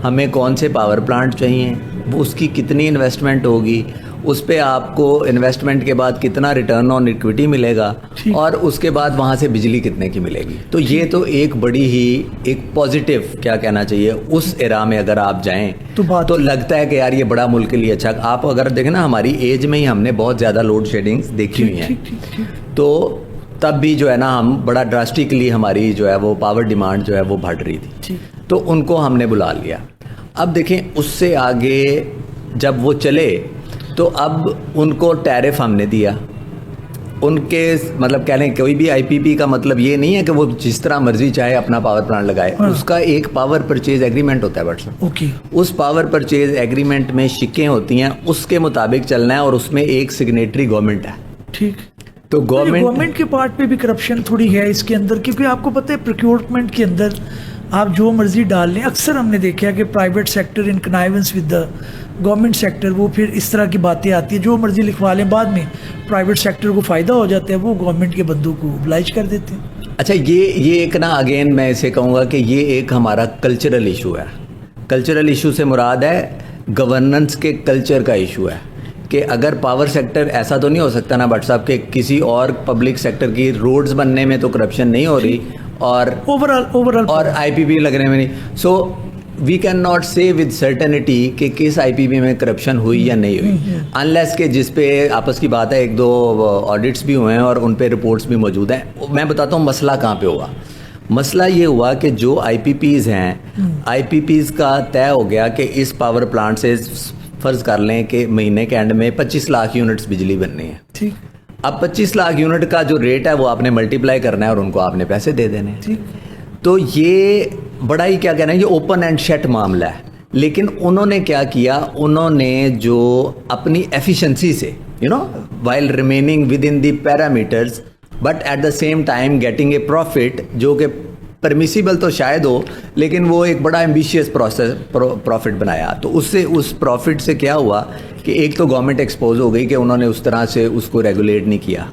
ہمیں کون سے پاور پلانٹ چاہیے, وہ اس کی کتنی انویسٹمنٹ ہوگی, اس پہ آپ کو انویسٹمنٹ کے بعد کتنا ریٹرن آن ایکویٹی ملے گا, اور اس کے بعد وہاں سے بجلی کتنے کی ملے گی. تو یہ تو ایک بڑی ہی ایک پازیٹیو کیا کہنا چاہیے اس ایرا میں اگر آپ جائیں تو لگتا ہے کہ یار یہ بڑا ملک کے لیے اچھا. آپ اگر دیکھیں نا, ہماری ایج میں ہی ہم نے بہت زیادہ لوڈ شیڈنگز دیکھی ہوئی ہیں, تو تب بھی جو ہے نا ہم بڑا ڈراسٹکلی ہماری جو ہے وہ پاور ڈیمانڈ جو ہے وہ بڑھ رہی تھی, تو ان کو ہم نے بلا لیا. اب دیکھیں اس سے آگے جب وہ چلے تو اب ان کو ٹیرف ہم نے دیا. ان کے مطلب کہہ لیں کوئی بھی آئی پی پی کا مطلب یہ نہیں ہے کہ وہ جس طرح مرضی چاہے اپنا پاور پلانٹ لگائے, اس کا ایک پاور پرچیز ایگریمنٹ ہوتا ہے. بٹ اس پاور پرچیز ایگریمنٹ میں شکیں ہوتی ہیں, اس کے مطابق چلنا ہے, اور اس میں ایک سگنیٹری گورنمنٹ ہے. ٹھیک. تو گورنمنٹ کے پارٹ پہ بھی کرپشن تھوڑی ہے اس کے اندر, کیونکہ آپ کو پتہ ہے پروکیورمنٹ کے اندر آپ جو مرضی ڈال لیں. اکثر ہم نے دیکھا کہ private sector in connivance with the government sector, وہ پھر اس طرح کی باتیں آتی ہیں جو مرضی لکھوا لیں, بعد میں پرائیویٹ سیکٹر کو فائدہ ہو جاتا ہے, وہ گورنمنٹ کے بندوں کو oblige کر دیتے ہیں. اچھا یہ ایک نا اگین میں اسے کہوں گا کہ یہ ایک ہمارا کلچرل ایشو ہے. کلچرل ایشو سے مراد ہے گورننس کے کلچر کا ایشو ہے, کہ اگر پاور سیکٹر ایسا تو نہیں ہو سکتا نا بٹ صاحب کہ کسی اور پبلک سیکٹر کی روڈز بننے میں تو کرپشن نہیں ہو رہی, اور اور آئی پی پی لگنے میں نہیں. سو وی کین ناٹ سے ود سرٹنٹی کہ کس آئی پی پی میں کرپشن ہوئی یا نہیں ہوئی, انلیس کہ جس پہ آپس کی بات ہے 1-2 آڈٹس بھی ہوئے ہیں اور ان پہ رپورٹس بھی موجود ہیں. میں بتاتا ہوں مسئلہ کہاں پہ ہوا. مسئلہ یہ ہوا کہ جو آئی پی پیز ہیں, آئی پی پیز کا طے ہو گیا کہ اس پاور پلانٹ سے فرض کر لیں کہ مہینے کے اینڈ میں 25 لاکھ یونٹس بجلی بننی ہے. اب 25 لاکھ یونٹ کا جو ریٹ ہے وہ آپ نے ملٹیپلائی کرنا ہے اور ان کو آپ نے پیسے دے دینے ہیں. تو یہ بڑا ہی کیا کہنا ہے, یہ اوپن اینڈ شٹ معاملہ ہے. لیکن انہوں نے کیا کیا, انہوں نے جو اپنی ایفیشنسی سے while remaining within the parameters but at the same time getting a profit, جو کہ پرمیسیبل تو شاید ہو لیکن وہ ایک بڑا ایمبیشیس پروفٹ بنایا. تو اس پروفٹ سے کیا ہوا کہ ایک تو گورنمنٹ ایکسپوز ہو گئی کہ انہوں نے اس طرح سے اس کو ریگولیٹ نہیں کیا,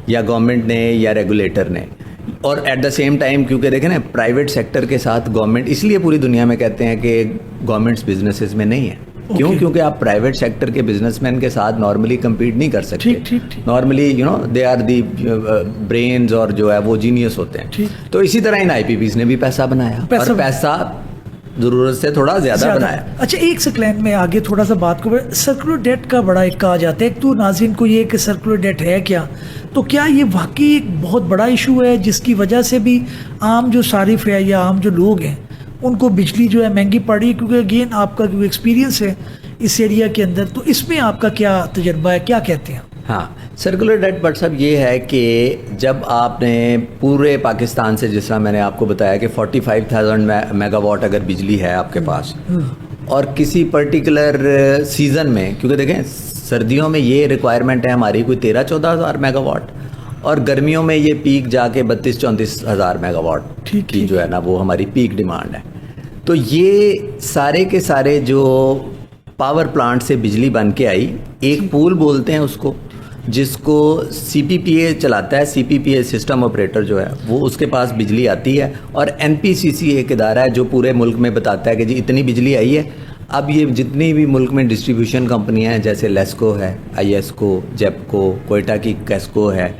یا گورنمنٹ نے یا ریگولیٹر نے. اور ایٹ دا سیم ٹائم کیونکہ دیکھیں نا پرائیویٹ سیکٹر کے ساتھ گورنمنٹ, اس لیے پوری دنیا میں کہتے ہیں کہ گورنمنٹس بزنسز میں نہیں ہے. کیوں؟ کیونکہ آپ پرائیویٹ سیکٹر کے بزنس مین کے ساتھ نارملی کمپیٹ نہیں کر سکتے. Normally they are the brains اور جو ہے وہ جینیس ہوتے ہیں. تو اسی طرح ان آئی پی پیز نے بھی پیسہ بنایا اور پیسہ ضرورت سے تھوڑا زیادہ بنایا. اچھا ایک سیکنڈ میں آگے تھوڑا سا بات کروں. سرکولر ڈیٹ کا بڑا ایک کہا جاتا ہے, ایک تو ناظرین کو یہ کہ سرکولر ڈیٹ ہے کیا, تو کیا یہ واقعی ایک بہت بڑا ایشو ہے جس کی وجہ سے بھی عام جو صارف ہے یا عام جو لوگ ہیں ان کو بجلی جو ہے مہنگی پڑ رہی ہے؟ کیونکہ اگین آپ کا جو ایکسپیرینس ہے اس ایریا کے اندر, تو اس میں آپ کا کیا تجربہ ہے, کیا کہتے ہیں؟ ہاں, سرکولر ڈیٹ بٹ صاحب یہ ہے کہ جب آپ نے پورے پاکستان سے, جس طرح میں نے آپ کو بتایا کہ 45,000 میگا واٹ اگر بجلی ہے آپ کے پاس, اور کسی پرٹیکولر سیزن میں, کیونکہ دیکھیں سردیوں میں یہ ریکوائرمنٹ ہے ہماری کوئی 13-14 ہزار میگا واٹ, اور گرمیوں میں یہ پیک جا کے 32-34 ہزار میگا واٹ کی جو ہے نا وہ ہماری پیک ڈیمانڈ ہے. تو یہ سارے کے سارے جو پاور پلانٹ سے بجلی بن کے آئی, ایک پول بولتے ہیں اس کو, جس کو سی پی پی اے چلاتا ہے. سی پی پی اے سسٹم آپریٹر جو ہے وہ اس کے پاس بجلی آتی ہے, اور این پی سی سی ایک ادارہ ہے جو پورے ملک میں بتاتا ہے کہ جی اتنی بجلی آئی ہے. اب یہ جتنی بھی ملک میں ڈسٹریبیوشن کمپنیاں ہیں جیسے لیسکو ہے, آئی ایس کو, جیپکو, کوئٹہ کی کیسکو ہے,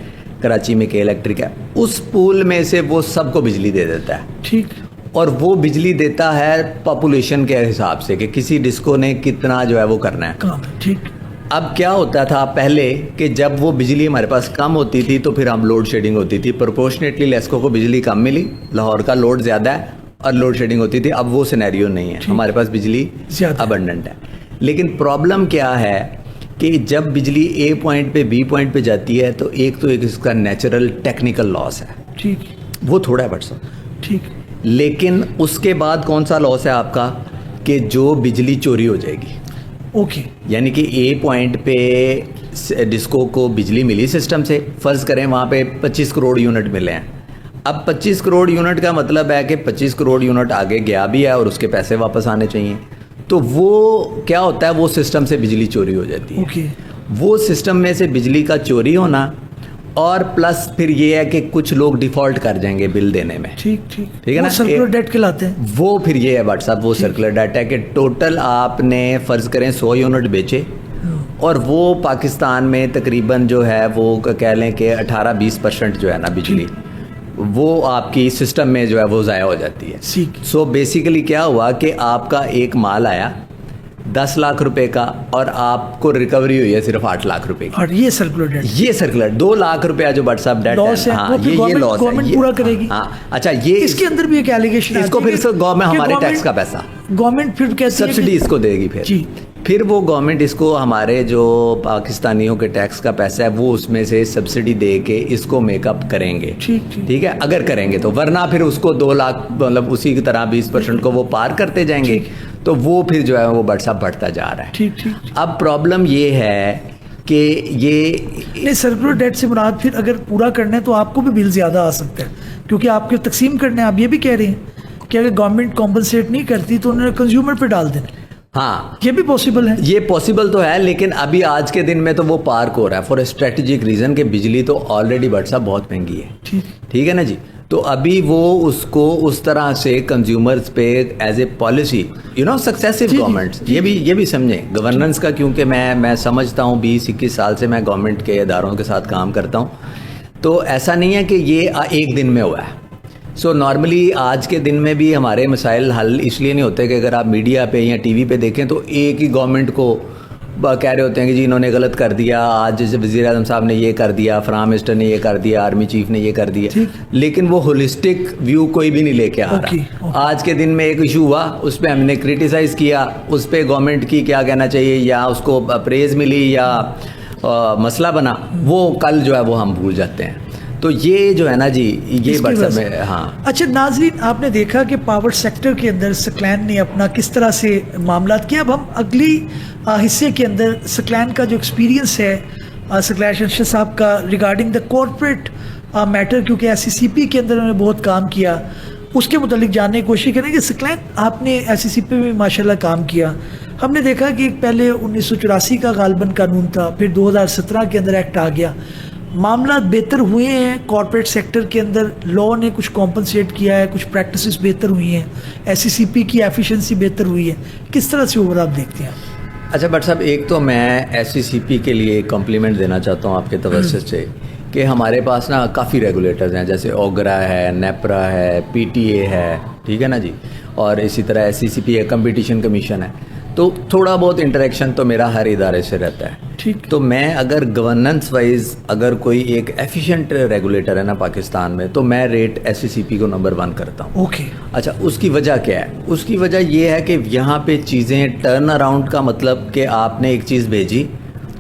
کراچی میں کے الیکٹرک ہے, اس پول میں سے وہ سب کو بجلی دے دیتا ہے. ٹھیک, اور وہ بجلی دیتا ہے پاپولیشن کے حساب سے کہ کسی ڈسکو نے کتنا جو ہے وہ کرنا ہے. ٹھیک, اب کیا ہوتا تھا پہلے کہ جب وہ بجلی ہمارے پاس کم ہوتی تھی تو پھر ہم لوڈ شیڈنگ ہوتی تھی, پرپورشنیٹلی لیسکو کو بجلی کم ملی, لاہور کا لوڈ زیادہ ہے اور لوڈ شیڈنگ ہوتی تھی. اب وہ سینیریو نہیں ہے, ہمارے پاس بجلی ابنڈنٹ ہے. لیکن پرابلم کیا ہے کہ جب بجلی اے پوائنٹ پہ بی پوائنٹ پہ جاتی ہے تو ایک اس کا نیچرل ٹیکنیکل لاس ہے. ٹھیک, وہ تھوڑا ہے بٹ صاحب. ٹھیک, لیکن اس کے بعد کون سا لاس ہے آپ کا کہ جو بجلی چوری ہو جائے گی. اوکے, یعنی کہ اے پوائنٹ پہ ڈسکو کو بجلی ملی سسٹم سے, فرض کریں وہاں پہ 25 کروڑ یونٹ ملے ہیں. اب 25 کروڑ یونٹ کا مطلب ہے کہ 25 کروڑ یونٹ آگے گیا بھی ہے اور اس کے پیسے واپس آنے چاہیے. تو وہ کیا ہوتا ہے, وہ سسٹم سے بجلی چوری ہو جاتی ہے. وہ سسٹم میں سے بجلی کا چوری ہونا, اور پلس پھر یہ ہے کہ کچھ لوگ ڈیفالٹ کر جائیں گے بل دینے میں. ٹھیک ہے نا, سرکولر ڈیٹ کہلاتے ہیں وہ. پھر یہ ہے بٹ صاحب وہ سرکولر ڈیٹ ہے کہ ٹوٹل آپ نے فرض کریں 100 یونٹ بیچے, اور وہ پاکستان میں تقریباً جو ہے وہ کہہ لیں کہ 18-20% جو ہے نا بجلی وہ آپ کی سسٹم میں جو ہے وہ ضائع ہو جاتی ہے. سو بیسیکلی کیا ہوا کہ آپ کا ایک مال آیا 10 لاکھ روپے کا, اور آپ کو ریکوری ہوئی ہے صرف 8 لاکھ روپے کی. اور یہ سرکولر ڈیٹ, یہ سرکولر 2 لاکھ روپیہ جو بٹ صاحب ڈیٹ ہے, ہاں یہ لاس ہے, گورنمنٹ پورا کرے گی. ہاں اچھا, یہ اس کے اندر بھی ایک ایلیگیشن ہے, اس کو پھر گورنمنٹ ہمارے ٹیکس کا پیسہ گورنمنٹ پھر کہتی ہے سبسڈی اس کو دے گی. پھر وہ گورنمنٹ اس کو ہمارے جو پاکستانیوں کے ٹیکس کا پیسہ ہے وہ اس میں سے سبسڈی دے کے اس کو میک اپ کریں گے. ٹھیک ہے, اگر کریں گے تو, ورنہ پھر اس کو 2 لاکھ مطلب اسی کی طرح 20% کو وہ پار کرتے جائیں گے. تو وہ پھر جو ہے وہ بٹ صاحب بڑھتا جا رہا ہے. اب پرابلم یہ ہے کہ یہ سرکولر ڈیٹ سے مراد پھر اگر پورا کرنا ہے تو آپ کو بھی بل زیادہ آ سکتا ہے, کیونکہ آپ کے تقسیم کرنے آپ یہ بھی کہہ رہے ہیں کہ اگر گورنمنٹ کمپنسیٹ نہیں کرتی تو انہوں نے کنزیومر پہ ڈال دینا. ہاں, یہ بھی پاسبل ہے, یہ پاسبل تو ہے, لیکن ابھی آج کے دن میں تو وہ پارک ہو رہا ہے فار اسٹریٹجک ریزن کہ بجلی تو آلریڈی بٹ صاحب بہت مہنگی ہے. ٹھیک ہے نا جی. تو ابھی وہ اس کو اس طرح سے کنزیومرز پہ as a policy successive governments یہ بھی سمجھیں گورننس کا, کیونکہ میں سمجھتا ہوں 20-21 سال سے میں گورنمنٹ کے اداروں کے ساتھ کام کرتا ہوں. تو ایسا نہیں ہے کہ یہ ایک دن میں ہوا ہے. سو نارملی آج کے دن میں بھی ہمارے مسائل حل اس لیے نہیں ہوتے کہ اگر آپ میڈیا پہ یا ٹی وی پہ دیکھیں تو ایک ہی گورنمنٹ کو کہہ رہے ہوتے ہیں کہ جی انہوں نے غلط کر دیا, آج جیسے وزیر اعظم صاحب نے یہ کر دیا, پرائم منسٹر نے یہ کر دیا, آرمی چیف نے یہ کر دیا, لیکن وہ ہولسٹک ویو کوئی بھی نہیں لے کے آ رہا. آج کے دن میں ایک ایشو ہوا, اس پہ ہم نے کرٹیسائز کیا, اس پہ گورنمنٹ کی کیا کہنا چاہیے, یا اس کو پریز ملی یا مسئلہ بنا, وہ کل جو ہے وہ ہم بھول جاتے ہیں. تو یہ جو ہے نا جی یہ WhatsApp میں. ہاں اچھا ناظرین, آپ نے دیکھا کہ پاور سیکٹر کے اندر سکلین نے اپنا کس طرح سے معاملات کیا. اب ہم اگلی حصے کے اندر سکلین کا جو ایکسپیرینس ہے سکلین شنشا صاحب کا ریگارڈنگ دا کارپوریٹ میٹر, کیونکہ SCCP کے اندر انہوں نے بہت کام کیا, اس کے متعلق جاننے کی کوشش کریں کہ سکلین آپ نے SCCP میں ماشاءاللہ کام کیا. ہم نے دیکھا کہ پہلے 1984 کا غالباً قانون تھا, پھر 2017 کے اندر ایکٹ آ گیا, معاملات بہتر ہوئے ہیں کارپوریٹ سیکٹر کے اندر, لا نے کچھ کمپنسیٹ کیا ہے, کچھ پریکٹسز بہتر ہوئی ہیں, SCCP کی ایفیشنسی بہتر ہوئی ہے, کس طرح سے اوور آپ دیکھتے ہیں؟ اچھا بٹ صاحب, ایک تو میں SCCP کے لیے کمپلیمنٹ دینا چاہتا ہوں آپ کے توسط سے کہ ہمارے پاس نا کافی ریگولیٹرز ہیں, جیسے اوگرا ہے, نیپرا ہے, PTA ہے, ٹھیک ہے نا جی, اور اسی طرح SCCP ہے, کمپٹیشن کمیشن ہے. تو تھوڑا بہت انٹریکشن تو میرا ہر ادارے سے رہتا ہے. ٹھیک, تو میں اگر گورننس وائز اگر کوئی ایک ایفیشینٹ ریگولیٹر ہے نا پاکستان میں, تو میں ریٹ SCCP کو نمبر 1 کرتا ہوں. اوکے. اچھا, اس کی وجہ کیا ہے؟ اس کی وجہ یہ ہے کہ یہاں پہ چیزیں ٹرن اراؤنڈ کا مطلب کہ آپ نے ایک چیز بھیجی,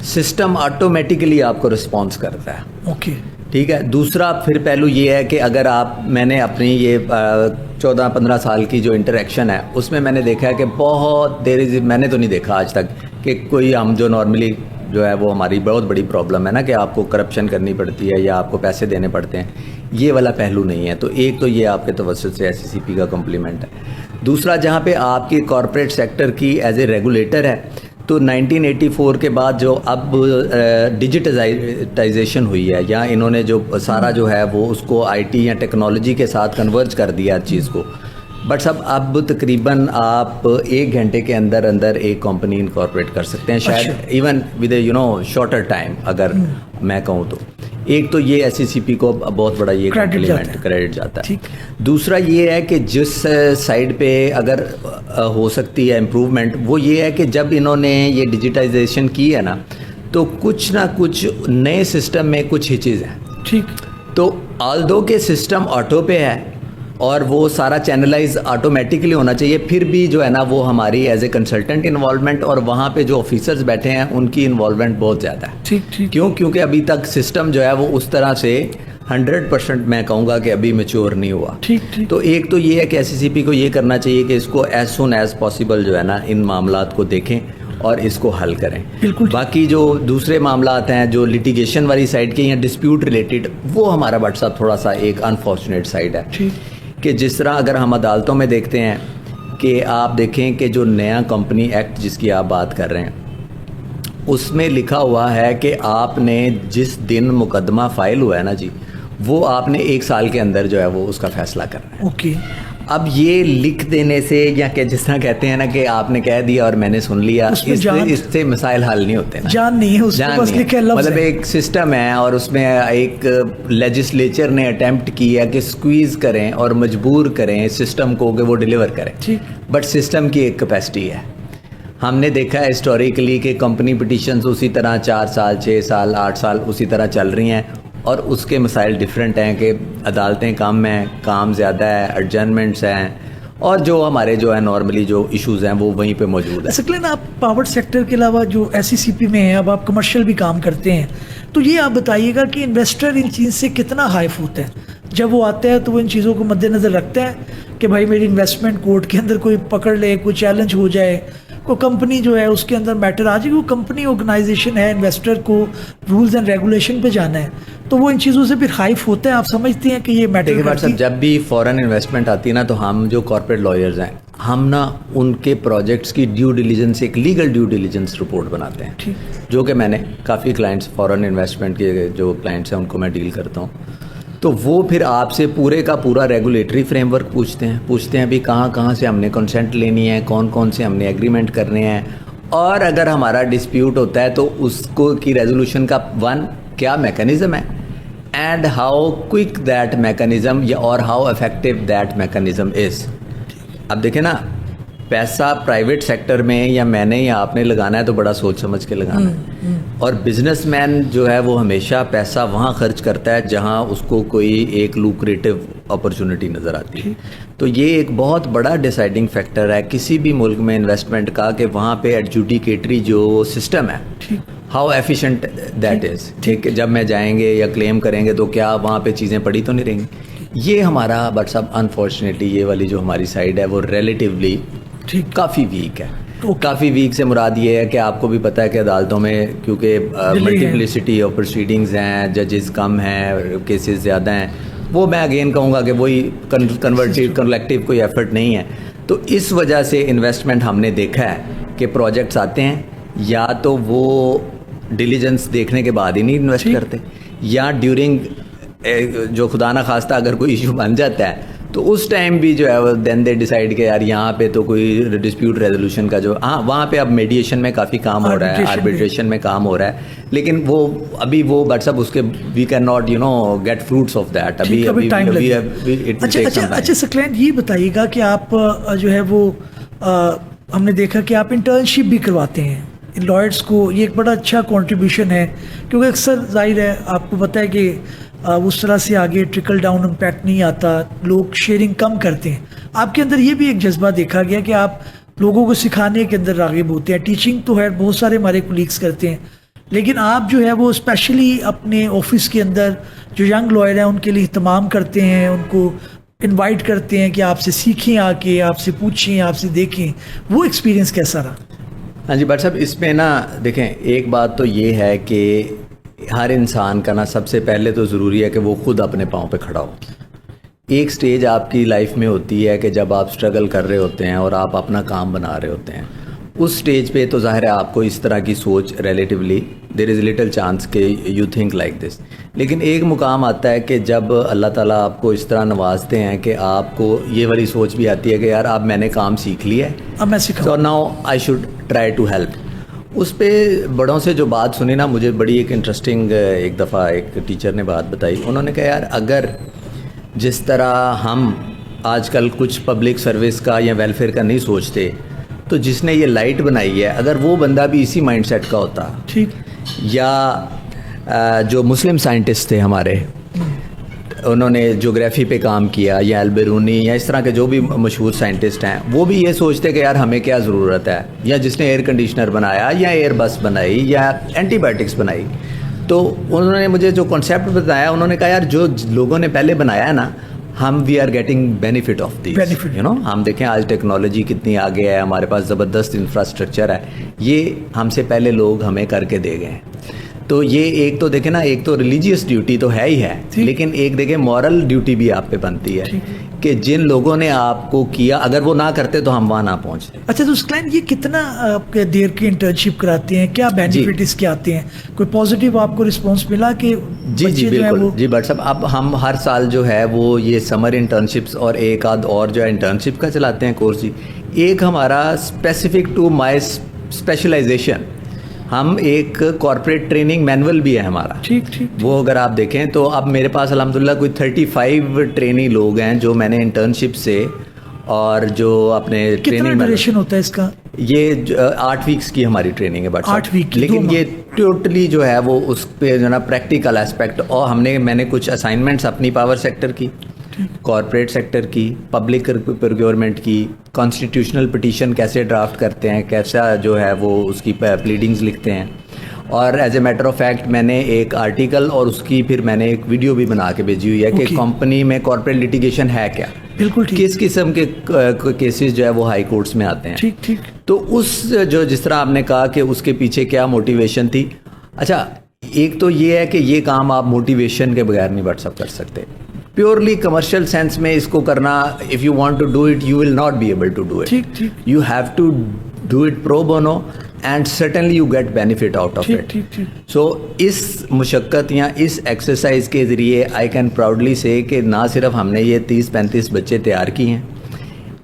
سسٹم آٹومیٹیکلی آپ کو رسپانس کرتا ہے. اوکے, ٹھیک ہے. دوسرا پھر پہلو یہ ہے کہ اگر میں نے اپنی یہ 14-15 سال کی جو انٹریکشن ہے اس میں نے دیکھا ہے کہ بہت دیر, میں نے تو نہیں دیکھا آج تک کہ کوئی ہم جو نارملی جو ہے وہ ہماری بہت بڑی پرابلم ہے نا کہ آپ کو کرپشن کرنی پڑتی ہے یا آپ کو پیسے دینے پڑتے ہیں, یہ والا پہلو نہیں ہے. تو ایک تو یہ آپ کے توسط سے SCCP کا کمپلیمنٹ ہے. دوسرا, جہاں پہ آپ کی کارپوریٹ سیکٹر کی ایز اے ریگولیٹر ہے, تو 1984 کے بعد جو اب ڈیجیٹائزیشن ہوئی ہے, یا انہوں نے جو سارا جو ہے وہ اس کو IT یا ٹیکنالوجی کے ساتھ کنورج کر دیا چیز کو. بٹ سب اب تقریباً آپ 1 گھنٹے کے اندر ایک کمپنی انکارپوریٹ کر سکتے ہیں, شاید even with a shorter time اگر میں کہوں تو. ایک تو یہ SCCP کو بہت بڑا یہ کریڈٹ جاتا ہے. دوسرا یہ ہے کہ جس سائڈ پہ اگر ہو سکتی ہے امپروومنٹ, وہ یہ ہے کہ جب انہوں نے یہ ڈیجیٹائزیشن کی ہے نا, تو کچھ نہ کچھ نئے سسٹم میں کچھ ہی چیز ہیں. ٹھیک. تو آلدو کہ سسٹم آٹو پہ ہے اور وہ سارا چینلائز آٹومیٹکلی ہونا چاہیے, پھر بھی جو ہے نا وہ ہماری ایز اے کنسلٹنٹ انوالومنٹ اور وہاں پہ جو آفیسرز بیٹھے ہیں ان کی انوالومنٹ بہت زیادہ ہے. ٹھیک. کیونکہ ابھی تک سسٹم جو ہے وہ اس طرح سے 100% میں کہوں گا کہ ابھی میچور نہیں ہوا. ٹھیک. تو ایک تو یہ ہے کہ SCCP کو یہ کرنا چاہیے کہ اس کو ایز سون ایز پاسبل جو ہے نا ان معاملات کو دیکھیں اور اس کو حل کریں. بالکل. باقی جو دوسرے معاملات ہیں جو لیٹیگیشن والی سائڈ کے یا ڈسپیوٹ ریلیٹڈ, وہ ہمارا بٹ صاحب تھوڑا سا ایک انفارچونیٹ سائڈ ہے. کہ جس طرح اگر ہم عدالتوں میں دیکھتے ہیں کہ آپ دیکھیں کہ جو نیا کمپنی ایکٹ جس کی آپ بات کر رہے ہیں, اس میں لکھا ہوا ہے کہ آپ نے جس دن مقدمہ فائل ہوا ہے نا جی, وہ آپ نے 1 سال کے اندر جو ہے وہ اس کا فیصلہ کرنا ہے. اوکے. اب یہ لکھ دینے سے یا کہ جس طرح کہتے ہیں نا کہ آپ نے کہہ دیا اور میں نے سن لیا, اس سے مسائل حل نہیں ہوتے نا. جان نہیں ہے اس میں, بس لکھے لفظ. مطلب ایک سسٹم ہے اور اس میں ایک لیجسلیچر نے اٹیمپٹ کیا کہ سکویز کریں اور مجبور کریں سسٹم کو کہ وہ ڈیلیور کریں. بٹ سسٹم کی ایک کیپیسٹی ہے. ہم نے دیکھا ہے ہسٹوریکلی کہ کمپنی پٹیشنز اسی طرح 4 سال 6 سال 8 سال اسی طرح چل رہی ہیں, اور اس کے مسائل ڈیفرنٹ ہیں کہ عدالتیں کم ہیں, کام زیادہ ہے, ایڈجرنمنٹس ہیں, اور جو ہمارے جو ہے نارملی جو ایشوز ہیں وہ وہیں پہ موجود ہیں. سکلین, آپ پاور سیکٹر کے علاوہ جو SCCP میں ہیں, اب آپ کمرشل بھی کام کرتے ہیں, تو یہ آپ بتائیے گا کہ انویسٹر ان چیز سے کتنا ہائف ہوتا ہے جب وہ آتا ہے, تو وہ ان چیزوں کو مد نظر رکھتا ہے کہ بھائی میری انویسٹمنٹ کورٹ کے اندر کوئی پکڑ لے, کوئی چیلنج ہو جائے, کوئی کمپنی جو ہے اس کے اندر میٹر آ جائے, وہ کمپنی آرگنائزیشن ہے, انویسٹر کو رولز اینڈ ریگولیشن پہ جانا ہے, تو وہ ان چیزوں سے پھر ہائف ہوتا ہے. آپ سمجھتے ہیں کہ یہ میٹر کرتی ہے؟ جب بھی فورن انویسٹمنٹ آتی ہے نا, تو ہم جو کارپوریٹ لائرز ہیں, ہم نا ان کے پروجیکٹس کی ڈیو ڈیلیجنس, ایک لیگل ڈیو ڈیلیجنس رپورٹ بناتے ہیں, جو کہ میں نے کافی کلائنٹس فورن انویسٹمنٹ کے جو کلائنٹس ہیں ان کو میں ڈیل کرتا ہوں. تو وہ پھر آپ سے پورے کا پورا ریگولیٹری فریم ورک پوچھتے ہیں بھی کہاں سے ہم نے کنسنٹ لینی ہے, کون سے ہم نے ایگریمنٹ کرنے ہیں, اور اگر ہمارا ڈسپیوٹ ہوتا ہے تو اس کو کی ریزولوشن کا کیا میکانزم ہے, and how quick that mechanism or how effective that mechanism is. اب دیکھیں نا, پیسہ پرائیویٹ سیکٹر میں یا میں نے یا آپ نے لگانا ہے تو بڑا سوچ سمجھ کے لگانا ہے, اور بزنس مین جو ہے وہ ہمیشہ پیسہ وہاں خرچ کرتا ہے جہاں اس کو کوئی ایک لوکریٹو اپرچونٹی نظر آتی ہے. تو یہ ایک بہت بڑا ڈیسائیڈنگ فیکٹر ہے کسی بھی ملک میں انویسٹمنٹ کا, کہ وہاں پہ ایڈجوڈیکیٹری جو سسٹم ہے ہاؤ ایفیشینٹ دیٹ از. ٹھیک ہے, جب میں جائیں گے یا کلیم کریں گے تو کیا وہاں پہ چیزیں پڑی تو نہیں رہیں گی. یہ ہمارا بٹ صاحب انفارچونیٹلی یہ والی جو ہماری سائڈ ہے وہ ریلیٹیولی کافی ویک ہے. کافی ویک سے مراد یہ ہے کہ آپ کو بھی پتہ ہے کہ عدالتوں میں کیونکہ ملٹیپلسٹی آف پروسیڈنگز ہیں, ججز کم ہیں, کیسز زیادہ ہیں, وہ میں اگین کہوں گا کہ وہی کلیکٹیو کوئی ایفرٹ نہیں ہے. تو اس وجہ سے انویسٹمنٹ ہم نے دیکھا ہے کہ پروجیکٹس آتے ہیں یا تو وہ ڈیلیجنس دیکھنے کے بعد ہی نہیں انویسٹ کرتے, یا ڈیورنگ جو خدا نہ خواستہ اگر کوئی ایشو بن جاتا ہے تو اس ٹائم بھی جو ہے وہ دین دے ڈیسائیڈ کہ یار یہاں پہ تو کوئی ڈسپیوٹ ریزولوشن کا جو وہاں پہ اب میڈیشن میں کافی کام ہو رہا ہے, آربیٹریشن میں کام ہو رہا ہے, لیکن وہ ابھی وہ بٹ سب اس کے we can not get fruits of that. اچھا سکلین یہ بتائیے گا کہ آپ جو ہے وہ ہم نے دیکھا کہ آپ انٹرنشپ بھی کرواتے ہیں لائرس کو, یہ ایک بڑا اچھا کنٹریبیوشن ہے کیونکہ اکثر ظاہر ہے آپ کو پتہ ہے کہ اس طرح سے آگے ٹرکل ڈاؤن امپیکٹ نہیں آتا, لوگ شیئرنگ کم کرتے ہیں. آپ کے اندر یہ بھی ایک جذبہ دیکھا گیا کہ آپ لوگوں کو سکھانے کے اندر راغب ہوتے ہیں. ٹیچنگ تو ہے بہت سارے ہمارے کولیگس کرتے ہیں, لیکن آپ جو ہے وہ اسپیشلی اپنے آفس کے اندر جو ینگ لائر ہیں ان کے لیے اہتمام کرتے ہیں, ان کو انوائٹ کرتے ہیں کہ آپ سے سیکھیں, آ کے آپ سے پوچھیں, آپ سے دیکھیں. وہ ایکسپیرینس کیسا رہا؟ ہاں جی بٹ صاحب, اس میں نا دیکھیں ایک بات تو یہ ہے کہ ہر انسان کا نا سب سے پہلے تو ضروری ہے کہ وہ خود اپنے پاؤں پہ کھڑا ہو. ایک سٹیج آپ کی لائف میں ہوتی ہے کہ جب آپ سٹرگل کر رہے ہوتے ہیں اور آپ اپنا کام بنا رہے ہوتے ہیں, اس سٹیج پہ تو ظاہر ہے آپ کو اس طرح کی سوچ relatively there is little chance کہ یو تھنک لائک دس. لیکن ایک مقام آتا ہے کہ جب اللہ تعالیٰ آپ کو اس طرح نوازتے ہیں کہ آپ کو یہ والی سوچ بھی آتی ہے کہ یار اب میں نے کام سیکھ لیا ہے, اب میں سیکھا, so now I should try to help. اس پہ بڑوں سے جو بات سنی نا, مجھے بڑی ایک انٹرسٹنگ ایک دفعہ ایک ٹیچر نے بات بتائی. انہوں نے کہا یار اگر جس طرح ہم آج کل کچھ پبلک سروس کا یا ویلفیئر کا نہیں سوچتے, تو جس نے یہ لائٹ بنائی ہے اگر وہ بندہ بھی اسی مائنڈ سیٹ کا ہوتا, ٹھیک, یا جو مسلم سائنٹسٹ تھے ہمارے, انہوں نے جغرافی پہ کام کیا, یا البیرونی یا اس طرح کے جو بھی مشہور سائنٹسٹ ہیں, وہ بھی یہ سوچتے کہ یار ہمیں کیا ضرورت ہے, یا جس نے ایئر کنڈیشنر بنایا یا ایئر بس بنائی یا اینٹی بایوٹکس بنائی. تو انہوں نے مجھے جو کانسیپٹ بتایا, انہوں نے کہا یار جو لوگوں نے پہلے بنایا ہے نا, ہم we are getting benefit of this, ہم دیکھیں آج ٹیکنالوجی کتنی آگے ہے, ہمارے پاس زبردست انفراسٹرکچر ہے, یہ ہم سے پہلے لوگ ہمیں کر کے دے گئے ہیں. تو یہ ایک تو دیکھیں نا, ایک تو ریلیجیس ڈیوٹی تو ہے ہی ہے, لیکن ایک دیکھیں مورل ڈیوٹی بھی آپ پہ بنتی ہے کہ جن لوگوں نے آپ کو کیا, اگر وہ نہ کرتے تو ہم وہاں نہ پہنچتے. اچھا تو اسکلین یہ کتنا دیر کی انٹرنشپ کراتے ہیں, کیا بینیفٹ اس کے آتے ہیں, کوئی پازیٹیو آپ کو رسپانس ملا کہ جی بالکل جی بٹ صاحب, اب ہم ہر سال جو ہے وہ یہ سمر انٹرنشپس اور ایک آدھ اور جو ہے انٹرنشپ کا چلاتے ہیں کورس. جی ایک ہمارا اسپیسیفک ٹو مائی اسپیشلائزیشن, ہم ایک کارپوریٹ ٹریننگ مینول بھی ہے ہمارا, ٹھیک, وہ اگر آپ دیکھیں تو اب میرے پاس الحمدللہ کوئی 35 ٹریننگ لوگ ہیں جو میں نے انٹرنشپ سے, اور جو اپنے کتنا ڈیوریشن ہوتا ہے اس کا؟ یہ 8 ویکس کی ہماری ٹریننگ ہے بٹ 8 ویک, لیکن یہ ٹوٹلی جو ہے وہ اس پہ جو نا پریکٹیکل اسپیکٹ, اور میں نے کچھ اسائنمنٹس اپنی پاور سیکٹر کی, کارپوریٹ سیکٹر کی, پبلک پروکیورمنٹ کی, کانسٹیٹیوشنل پٹیشن کیسے ڈرافٹ کرتے ہیں, کیسا جو ہے وہ اس کی پلیڈنگز لکھتے ہیں, اور as a matter of fact میں نے ایک آرٹیکل اور اس کی پھر میں نے ایک ویڈیو بھی بنا کے بھیجی ہوئی ہے کہ کمپنی میں کارپوریٹ لٹیگیشن ہے کیا, بالکل کس قسم کے کیسز جو ہے وہ ہائی کورٹس میں آتے ہیں. ٹھیک, تو اس جو جس طرح آپ نے کہا کہ اس کے پیچھے کیا موٹیویشن تھی. اچھا ایک تو یہ ہے کہ یہ کام آپ موٹیویشن کے بغیر نہیں کر سکتے. پیورلی کمرشل سینس میں اس کو کرنا, if you want to do it you will not be able to do it, you have to do it pro bono and certainly you get benefit out of it. So اس مشقت یا اس exercise کے ذریعے I can proudly سے کہ نہ صرف ہم نے یہ 30-35 بچے تیار کی ہیں,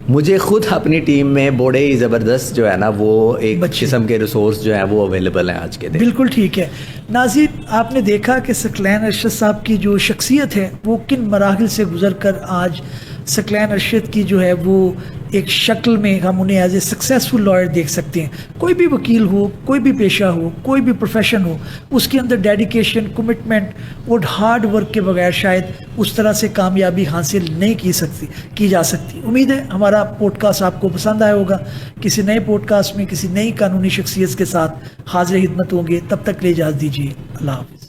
مجھے خود اپنی ٹیم میں بڑے ہی زبردست جو ہے نا وہ ایک قسم کے ریسورس جو ہیں وہ اویلیبل ہیں آج کے دن. بالکل ٹھیک ہے. ناظرین آپ نے دیکھا کہ ثقلین ارشد صاحب کی جو شخصیت ہے وہ کن مراحل سے گزر کر آج ثقلین ارشد کی جو ہے وہ ایک شکل میں ہم انہیں ایز اے سکسیزفل لائر دیکھ سکتے ہیں. کوئی بھی وکیل ہو, کوئی بھی پیشہ ہو, کوئی بھی پروفیشن ہو, اس کے اندر ڈیڈیکیشن, کمٹمنٹ اور ہارڈ ورک کے بغیر شاید اس طرح سے کامیابی حاصل نہیں کی جا سکتی. امید ہے ہمارا پوڈ کاسٹ آپ کو پسند آیا ہوگا. کسی نئے پوڈ کاسٹ میں کسی نئی قانونی شخصیت کے ساتھ حاضر خدمت ہوں گے. تب تک لے اجازت دیجیے. اللہ حافظ.